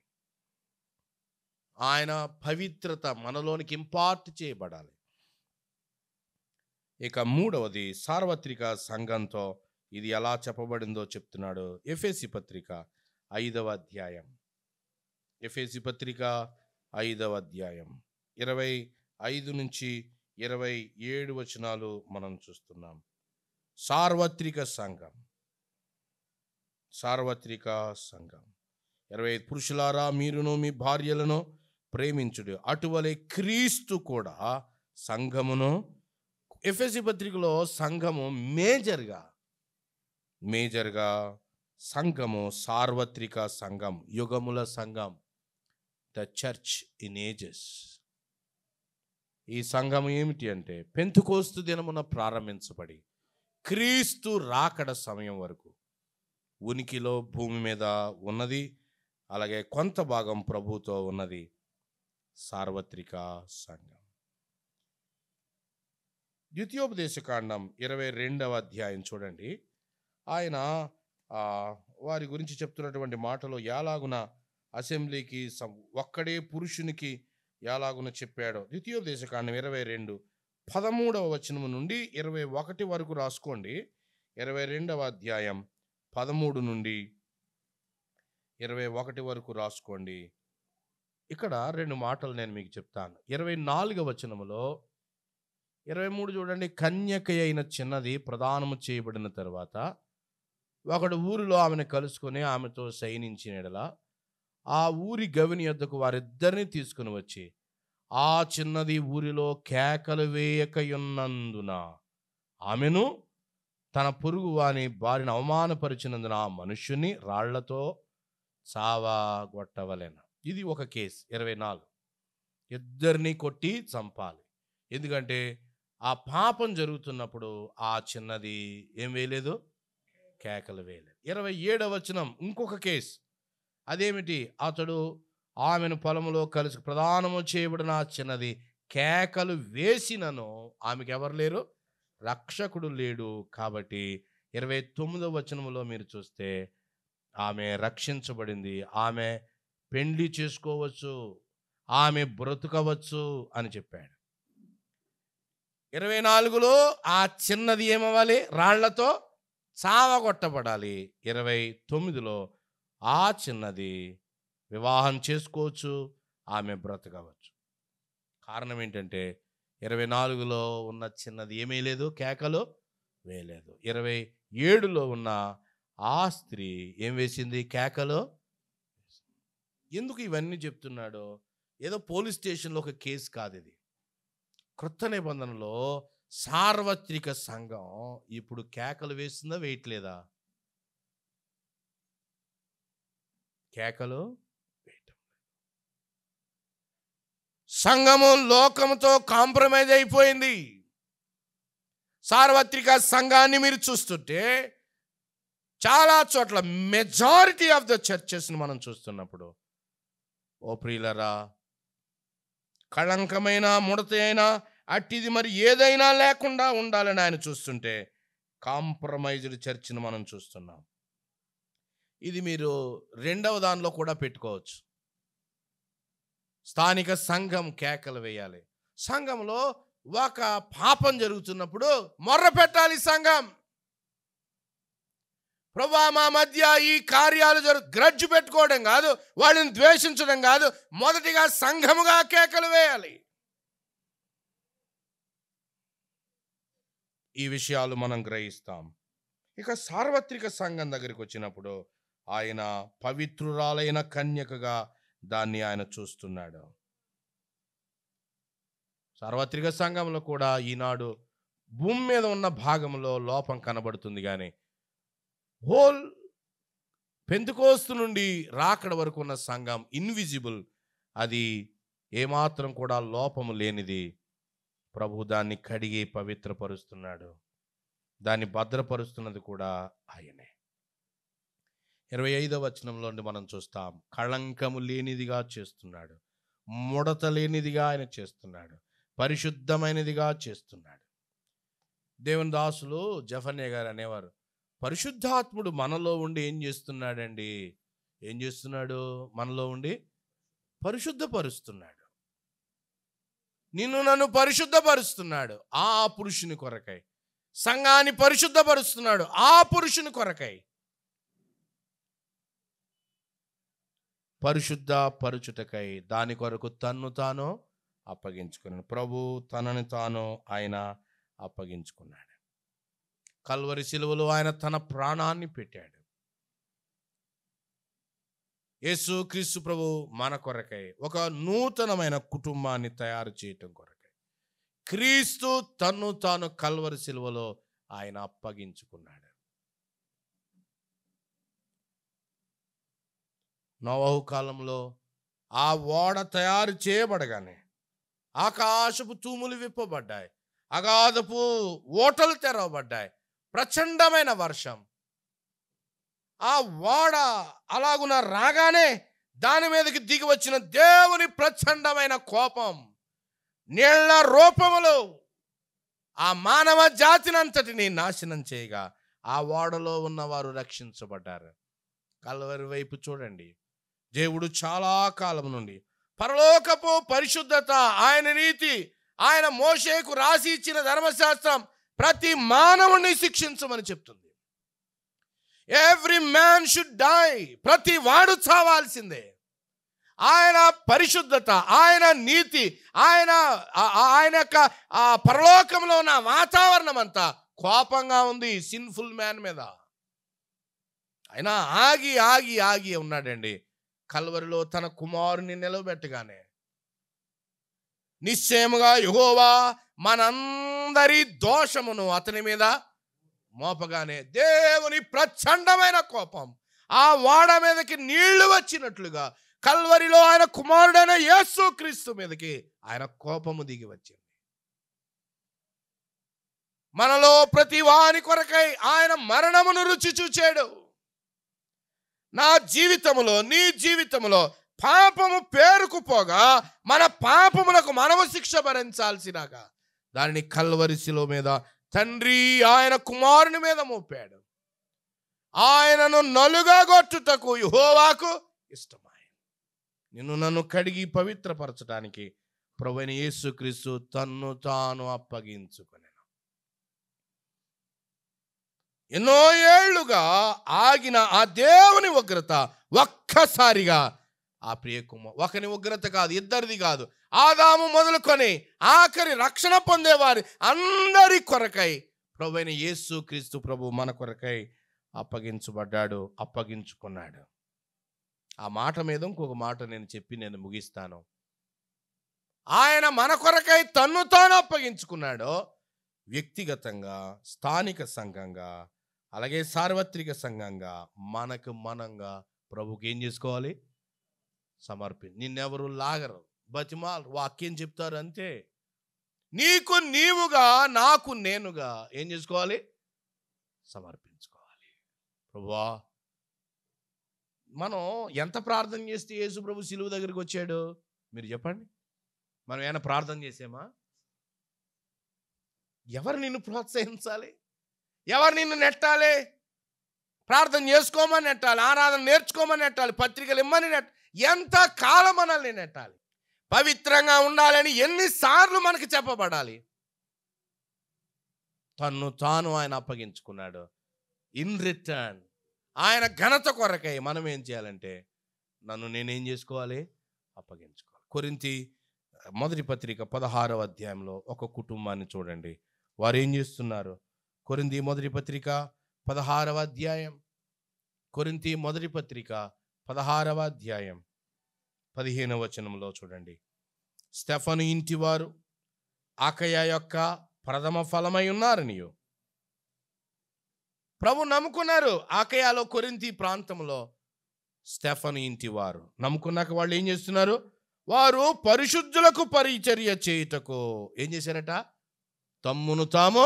ఆయన పవిత్రత మనలోనికి ఇంపార్ట్ చేయబడాలి. ఇక మూడవది, సార్వత్రిక సంఘంతో ఇది ఎలా చెప్పబడిందో చెప్తున్నాడు. ఎఫెసీ పత్రిక 5వ అధ్యాయం, ఎఫెసీ పత్రిక 5వ అధ్యాయం 25 నుంచి 27 వచనాలు మనం చూస్తున్నాం. సార్వత్రిక సంఘం, సార్వత్రిక సంఘం 25, పురుషులారా మీరును మీ భార్యలను ప్రేమించుడు, అటువలే క్రీస్తు కూడా సంఘమును. ఎఫెసీ పత్రికలో సంఘము మేజర్గా సంఘము సార్వత్రిక సంఘం, యుగముల సంఘం, ద చర్చ్ ఇన్ ఏజెస్. ఈ సంఘం ఏమిటి అంటే, పెంతెకోస్తు దినమున ప్రారంభించబడి క్రీస్తు రాకడ సమయం వరకు ఉనికిలో భూమి మీద ఉన్నది. అలాగే కొంత భాగం ప్రభుతో ఉన్నది సార్వత్రిక సంఘం. ద్వితీయోపదేశకాండం 22వ అధ్యాయం చూడండి. ఆయన వారి గురించి చెప్తున్నటువంటి మాటలో ఎలాగున అసెంబ్లీకి ఒక్కడే పురుషునికి ఎలాగున చెప్పాడో, ద్వితీయోపదేశకాండం 22 13వ వచనం నుండి 21 వరకు రాసుకోండి. 22వ అధ్యాయం 13 నుండి 21 వరకు రాసుకోండి. ఇక్కడ 2 మాటలు నేను మీకు చెప్తాను. 24వ వచనములో 23 చూడండి. కన్యక అయిన చిన్నది ప్రదానము చేయబడిన తర్వాత ఒకడు ఊరిలో ఆమెను కలుసుకొని ఆమెతో శయనించిన యెడల ఆ ఊరి గవిని యొద్దకు వారిద్దరిని తీసుకుని వచ్చి, ఆ చిన్నది ఊరిలో కేకలు వేయకయున్నందున ఆమెను తన పొరుగు వాని భార్యను అవమానపరిచినందున ఆ మనుష్యుని రాళ్లతో చావగొట్టవలెను. ఇది ఒక కేసు. 24 ఇద్దరిని కొట్టి చంపాలి. ఎందుకంటే ఆ పాపం జరుగుతున్నప్పుడు ఆ చిన్నది ఏం వేయలేదు? కేకలు వేయలేదు. 27వ వచనం ఇంకొక కేసు. అదేమిటి? అతడు ఆమెను పొలంలో కలిసి ప్రదానము చేయబడిన ఆ చిన్నది కేకలు వేసినను ఆమెకు ఎవరు లేరు? రక్షకుడు లేడు. కాబట్టి 29వ వచనంలో మీరు చూస్తే ఆమె రక్షించబడింది, ఆమె పెండ్లి చేసుకోవచ్చు, ఆమె బ్రతుకవచ్చు అని చెప్పాడు. 24లో ఆ చిన్నది ఏమవ్వాలి? రాళ్లతో చావగొట్టబడాలి. 29లో ఆ చిన్నది వివాహం చేసుకోవచ్చు, ఆమె బ్రతకవచ్చు. కారణం ఏంటంటే 24లో ఉన్న చిన్నది ఏమీ లేదు, కేకలు వేయలేదు. 27లో ఉన్న ఆ స్త్రీ ఏం వేసింది? కేకలు. ఎందుకు ఇవన్నీ చెప్తున్నాడో, ఏదో పోలీస్ స్టేషన్లో ఒక కేసు కాదు ఇది. క్రొత్త నిబంధనలో సార్వత్రిక సంఘం ఇప్పుడు కేకలు వేస్తుందా, వేయట్లేదా? కేకలు వేయటం. సంఘము లోకంతో కాంప్రమైజ్ అయిపోయింది. సార్వత్రిక సంఘాన్ని మీరు చూస్తుంటే చాలా చోట్ల మెజారిటీ ఆఫ్ ద చర్చెస్ని మనం చూస్తున్నప్పుడు, ఓ ప్రియులరా, కళంకమైన ముడత అయినా అట్టిది మరి ఏదైనా లేకుండా ఉండాలని ఆయన చూస్తుంటే కాంప్రమైజ్డ్ చర్చిని మనం చూస్తున్నాం. ఇది మీరు రెండవ దానిలో కూడా పెట్టుకోవచ్చు. స్థానిక సంఘం కేకలు వేయాలి. సంఘంలో ఒక పాపం జరుగుతున్నప్పుడు మొర్ర పెట్టాలి సంఘం. ప్రభువా, మా మధ్య ఈ కార్యాలు గ్రడ్జ్ పెట్టుకోవడం కాదు, వాళ్ళని ద్వేషించడం కాదు, మొదటిగా సంఘముగా కేకలు వేయాలి. ఈ విషయాలు మనం గ్రహిస్తాం. ఇక సార్వత్రిక సంఘం దగ్గరికి వచ్చినప్పుడు ఆయన పవిత్రురాలైన కన్యకగా దాన్ని ఆయన చూస్తున్నాడు. సార్వత్రిక సంఘంలో కూడా ఈనాడు భూమి మీద ఉన్న భాగంలో లోపం కనబడుతుంది, కానీ హోల్ పెంతెకోస్తు నుండి రాకడ వరకు ఉన్న సంఘం ఇన్విజిబుల్, అది ఏమాత్రం కూడా లోపము లేనిది. ప్రభు దాన్ని కడిగి పవిత్రపరుస్తున్నాడు, దాన్ని భద్రపరుస్తున్నది కూడా ఆయనే. 25వ వచనంలో మనం చూస్తాం, కళంకము లేనిదిగా చేస్తున్నాడు, ముడత లేనిదిగా ఆయన చేస్తున్నాడు, పరిశుద్ధమైనదిగా చేస్తున్నాడు. దేవుని దాసులు జఫన్య గారు అనేవారు, పరిశుద్ధాత్ముడు మనలో ఉండి ఏం చేస్తున్నాడండి? ఏం చేస్తున్నాడు? మనలో ఉండి పరిశుద్ధపరుస్తున్నాడు. నిన్ను నన్ను పరిశుద్ధపరుస్తున్నాడు ఆ పురుషుని కొరకై. సంఘాన్ని పరిశుద్ధపరుస్తున్నాడు ఆ పురుషుని కొరకై. పరిశుద్ధ పరుచుటకై దాని కొరకు తన్ను తాను అప్పగించుకున్నాడు. ప్రభు తనని తాను ఆయన అప్పగించుకున్నాడు. కల్వరి శిలువలో ఆయన తన ప్రాణాన్ని పెట్టాడు. యేసు క్రీస్తు ప్రభు మన కొరకై ఒక నూతనమైన కుటుంబాన్ని తయారు చేయటం కొరకై క్రీస్తు తన్ను తాను కల్వరి శిలువలో ఆయన అప్పగించుకున్నాడు. నోవహు కాలంలో ఆ ఓడ తయారు చేయబడగానే ఆకాశపు తూములు విప్పబడ్డాయి, అగాధపు ఓటలు తెరవబడ్డాయి, ప్రచండమైన వర్షం. ఆ ఓడ అలాగున రాగానే దాని మీదకి దిగి వచ్చిన దేవుని ప్రచండమైన కోపం నీళ్ల రూపములో ఆ మానవ జాతినంతటిని నాశనం చేయగా ఆ ఓడలో ఉన్నవారు రక్షించబడ్డారు. కల్వరి వైపు చూడండి. దేవుడు చాలా కాలం నుండి పరలోకపు పరిశుద్ధత, ఆయన నీతి, ఆయన మోషేకు రాసి ఇచ్చిన ధర్మశాస్త్రం ప్రతి మానవుని శిక్షించమని చెప్తుంది. ఎవ్రీ మ్యాన్ షుడ్ డై, ప్రతి వాడు చావాల్సిందే. ఆయన పరిశుద్ధత, ఆయన నీతి, ఆయన యొక్క ఆ పరలోకంలో ఉన్న వాతావరణం అంతా కోపంగా ఉంది సిన్ఫుల్ మ్యాన్ మీద. ఆయన ఆగి ఆగి ఆగి ఉన్నాడండి. కల్వరిలో తన కుమారుని నిలబెట్టగానే నిశ్చయముగా యెహోవా మనందరి దోషమును అతని మీద మోపగానే దేవుని ప్రచండమైన కోపం ఆ వాడ మీదకి నీళ్లు వచ్చినట్లుగా కల్వరిలో ఆయన కుమారుడైన యేసు క్రీస్తు మీదకి ఆయన కోపము దిగి వచ్చింది. మనలో ప్రతి వాని కొరకై ఆయన మరణమును రుచి చూచాడు. నా జీవితములో, నీ జీవితములో పాపము పేరుకుపోగా మన పాపములకు మనము శిక్ష భరించాల్సినాగా దానిని కల్వరి శిలువ మీద తండ్రి ఆయన కుమారుని మీద మోపాడు. ఆయనను నలుగా కొట్టుటకు యెహోవాకు ఇష్టమాయెను. నిన్ను నన్ను కడిగి పవిత్రపరచడానికి ప్రభువైన యేసుక్రీస్తు తన్ను తాను అప్పగించుకొనెను. ఎన్నో ఏళ్లుగా ఆగిన ఆ దేవుని ఉగ్రత ఒక్కసారిగా ఆ ఒకని ఉగ్రత కాదు, ఇద్దరిది కాదు, ఆదాము మొదలుకొని ఆఖరి రక్షణ పొందేవారి అందరి కొరకై ప్రభువైన యేసుక్రీస్తు ప్రభు మన కొరకై అప్పగించుకున్నాడు. ఆ మాట మీద ఇంకొక మాట నేను ముగిస్తాను. ఆయన మన కొరకై తన్ను తాను అప్పగించుకున్నాడు. వ్యక్తిగతంగా, స్థానిక సంఘంగా, అలాగే సార్వత్రిక సంఘంగా మనంగా ప్రభుకి ఏం చేసుకోవాలి? నిన్నెవరు లాగరు, బతిమాలు, వాక్యం చెప్తారు అంతే. నీకు నీవుగా, నాకు నేనుగా ఏం చేసుకోవాలి? సమర్పించుకోవాలి. ప్రభువా, మనం ఎంత ప్రార్థన చేస్తే యేసు ప్రభు సిలువ దగ్గరికి వచ్చాడు? మీరు చెప్పండి. మనం ఏమైనా ప్రార్థన చేసామా? ఎవరు నిన్ను ప్రోత్సహించాలి? ఎవరు నిన్ను నెట్టాలి? ప్రార్థన చేసుకోమని నెట్టాలి, ఆరాధన నేర్చుకోమని నెట్టాలి, పత్రికలు ఇమ్మని ఎంత కాలం మనల్ని నెట్టాలి? పవిత్రంగా ఉండాలని ఎన్నిసార్లు మనకు చెప్పబడాలి? తన్ను తాను ఆయన అప్పగించుకున్నాడు. ఇన్ రిటర్న్ ఆయన ఘనత కొరకై మనం ఏం చేయాలంటే నన్ను నేనేం చేసుకోవాలి? అప్పగించుకోవాలి. కొరింథీ మొదటి పత్రిక 16వ అధ్యాయంలో ఒక కుటుంబాన్ని చూడండి. వారు ఏం చేస్తున్నారు? కొరింథీ మొదటి పత్రిక 16వ అధ్యాయం, కొరింథీ మొదటి పత్రిక 16వ అధ్యాయం 15వ వచనంలో చూడండి. స్టెఫను ఇంటివారు అకయ యొక్క ప్రథమ ఫలమై ఉన్నారు. నీవు ప్రభు నమ్ముకున్నారు. ఆకయాలో, కొరింథీ ప్రాంతంలో స్టెఫను ఇంటివారు నమ్ముకున్నాక వాళ్ళు ఏం చేస్తున్నారు? వారు పరిశుద్ధులకు పరిచర్య చేయుటకు ఏం చేశారట? తమ్మును తాము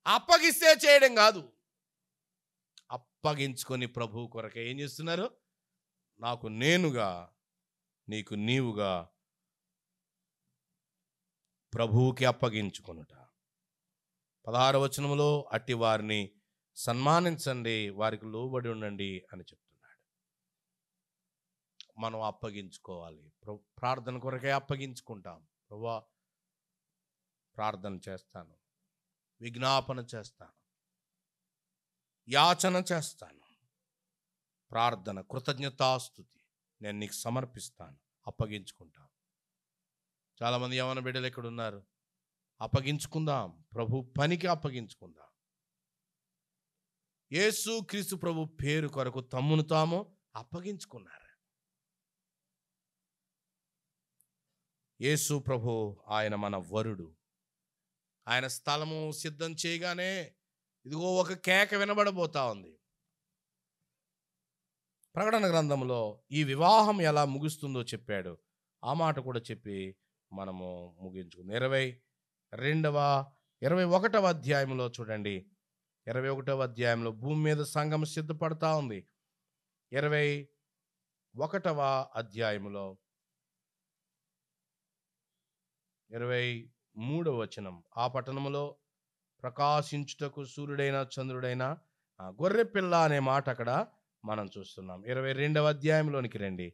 అప్పగిస్తే చేయడం కాదు, అప్పగించుకొని ప్రభు కొరకు ఏం చేస్తున్నారు? నాకు నేనుగా, నీకు నీవుగా ప్రభువుకి అప్పగించుకొనుట. 16వ వచనంలో అట్టి వారిని సన్మానించండి, వారికి లోబడి ఉండండి అని చెప్తున్నాడు. మనం అప్పగించుకోవాలి. ప్రార్థన కొరకే అప్పగించుకుంటాం. ప్రభువా, ప్రార్థన చేస్తాను, విజ్ఞాపన చేస్తాను, యాచన చేస్తాను, ప్రార్థన, కృతజ్ఞతాస్తుతి నేను నీకు సమర్పిస్తాను, అప్పగించుకుంటాను. చాలామంది యవ్వన బిడ్డలు ఎక్కడ ఉన్నారు? అప్పగించుకుందాం, ప్రభు పనికి అప్పగించుకుందాం. యేసు క్రీస్తు ప్రభు పేరు కొరకు తమ్మును తాము అప్పగించుకున్నారు. యేసు ప్రభు ఆయన మన వరుడు. ఆయన స్థలము సిద్ధం చేయగానే ఇదిగో ఒక కేక వినబడబోతా ఉంది. ప్రకటన గ్రంథంలో ఈ వివాహం ఎలా ముగుస్తుందో చెప్పాడు. ఆ మాట కూడా చెప్పి మనము ముగించుకుందాం. 21వ అధ్యాయంలో చూడండి. 21వ అధ్యాయంలో భూమి మీద సంఘం సిద్ధపడతా ఉంది. 21వ అధ్యాయంలో 23వ వచనం. ఆ పట్టణములో ప్రకాశించుటకు సూర్యుడైన చంద్రుడైన గొర్రె పిల్ల అనే మాట అక్కడ మనం చూస్తున్నాం. 22వ అధ్యాయంలోనికి రండి.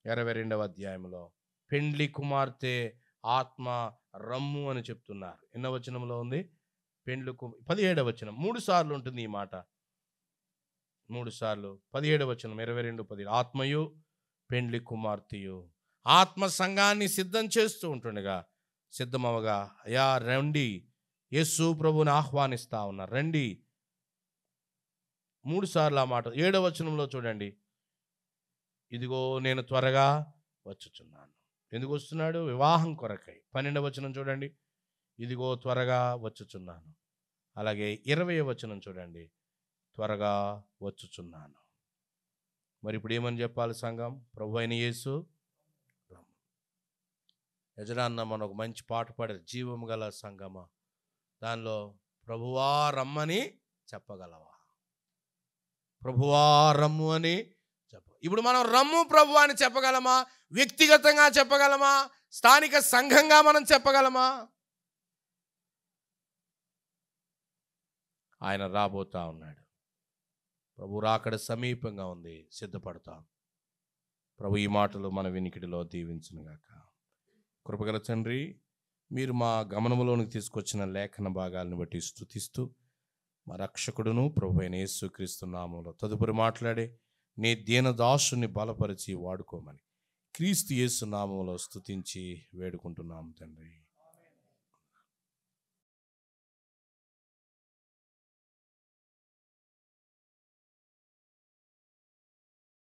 22వ అధ్యాయంలో పెండ్లి కుమార్తె ఆత్మ రమ్ము అని చెప్తున్నారు. ఎన్నో వచనంలో ఉంది? 17వ వచనం. 3 సార్లు ఉంటుంది ఈ మాట. 3 సార్లు 17వ వచనం 22:10. ఆత్మయు పెండ్లి కుమార్తెయు ఆత్మ సంఘాన్ని సిద్ధం చేస్తూ ఉంటుండగా సిద్ధమవగా, అయా రండి, యేసు ప్రభువుని ఆహ్వానిస్తా ఉన్నారు, రండి. 3 సార్లు ఆ మాట. 7వ వచనంలో చూడండి, ఇదిగో నేను త్వరగా వచ్చుచున్నాను. ఎందుకు వస్తున్నాడు? వివాహం కొరకై. 12వ వచనం చూడండి, ఇదిగో త్వరగా వచ్చుచున్నాను. అలాగే 20వ వచనం చూడండి, త్వరగా వచ్చుచున్నాను. మరి ఇప్పుడు ఏమని చెప్పాలి సంఘం? ప్రభు అయిన యేసు యజమాన్న మనం ఒక మంచి పాట పాడారు, జీవము గల సంఘమా. దానిలో ప్రభువా రమ్మని చెప్పగలవా? ప్రభువా రమ్ము అని ఇప్పుడు మనం రమ్ము ప్రభు అని చెప్పగలమా? వ్యక్తిగతంగా చెప్పగలమా? స్థానిక సంఘంగా మనం చెప్పగలమా? ఆయన రాబోతా ఉన్నాడు. ప్రభు రాకడ సమీపంగా ఉంది, సిద్ధపడతాం. ప్రభు ఈ మాటలు మన వినికిడిలో దీవించునుగాక. కృపగల తండ్రి, మీరు మా గమనములోనికి తీసుకొచ్చిన లేఖన భాగాలను బట్టి స్తుతిస్తూ మా రక్షకుడును ప్రభు అయిన యేసుక్రీస్తు నామములో తదుపరి మాట్లాడే నీ దీనదాసుని బలపరిచి వాడుకోమని క్రీస్తు యేసు నామములో స్తుతించి వేడుకుంటున్నాము తండ్రి.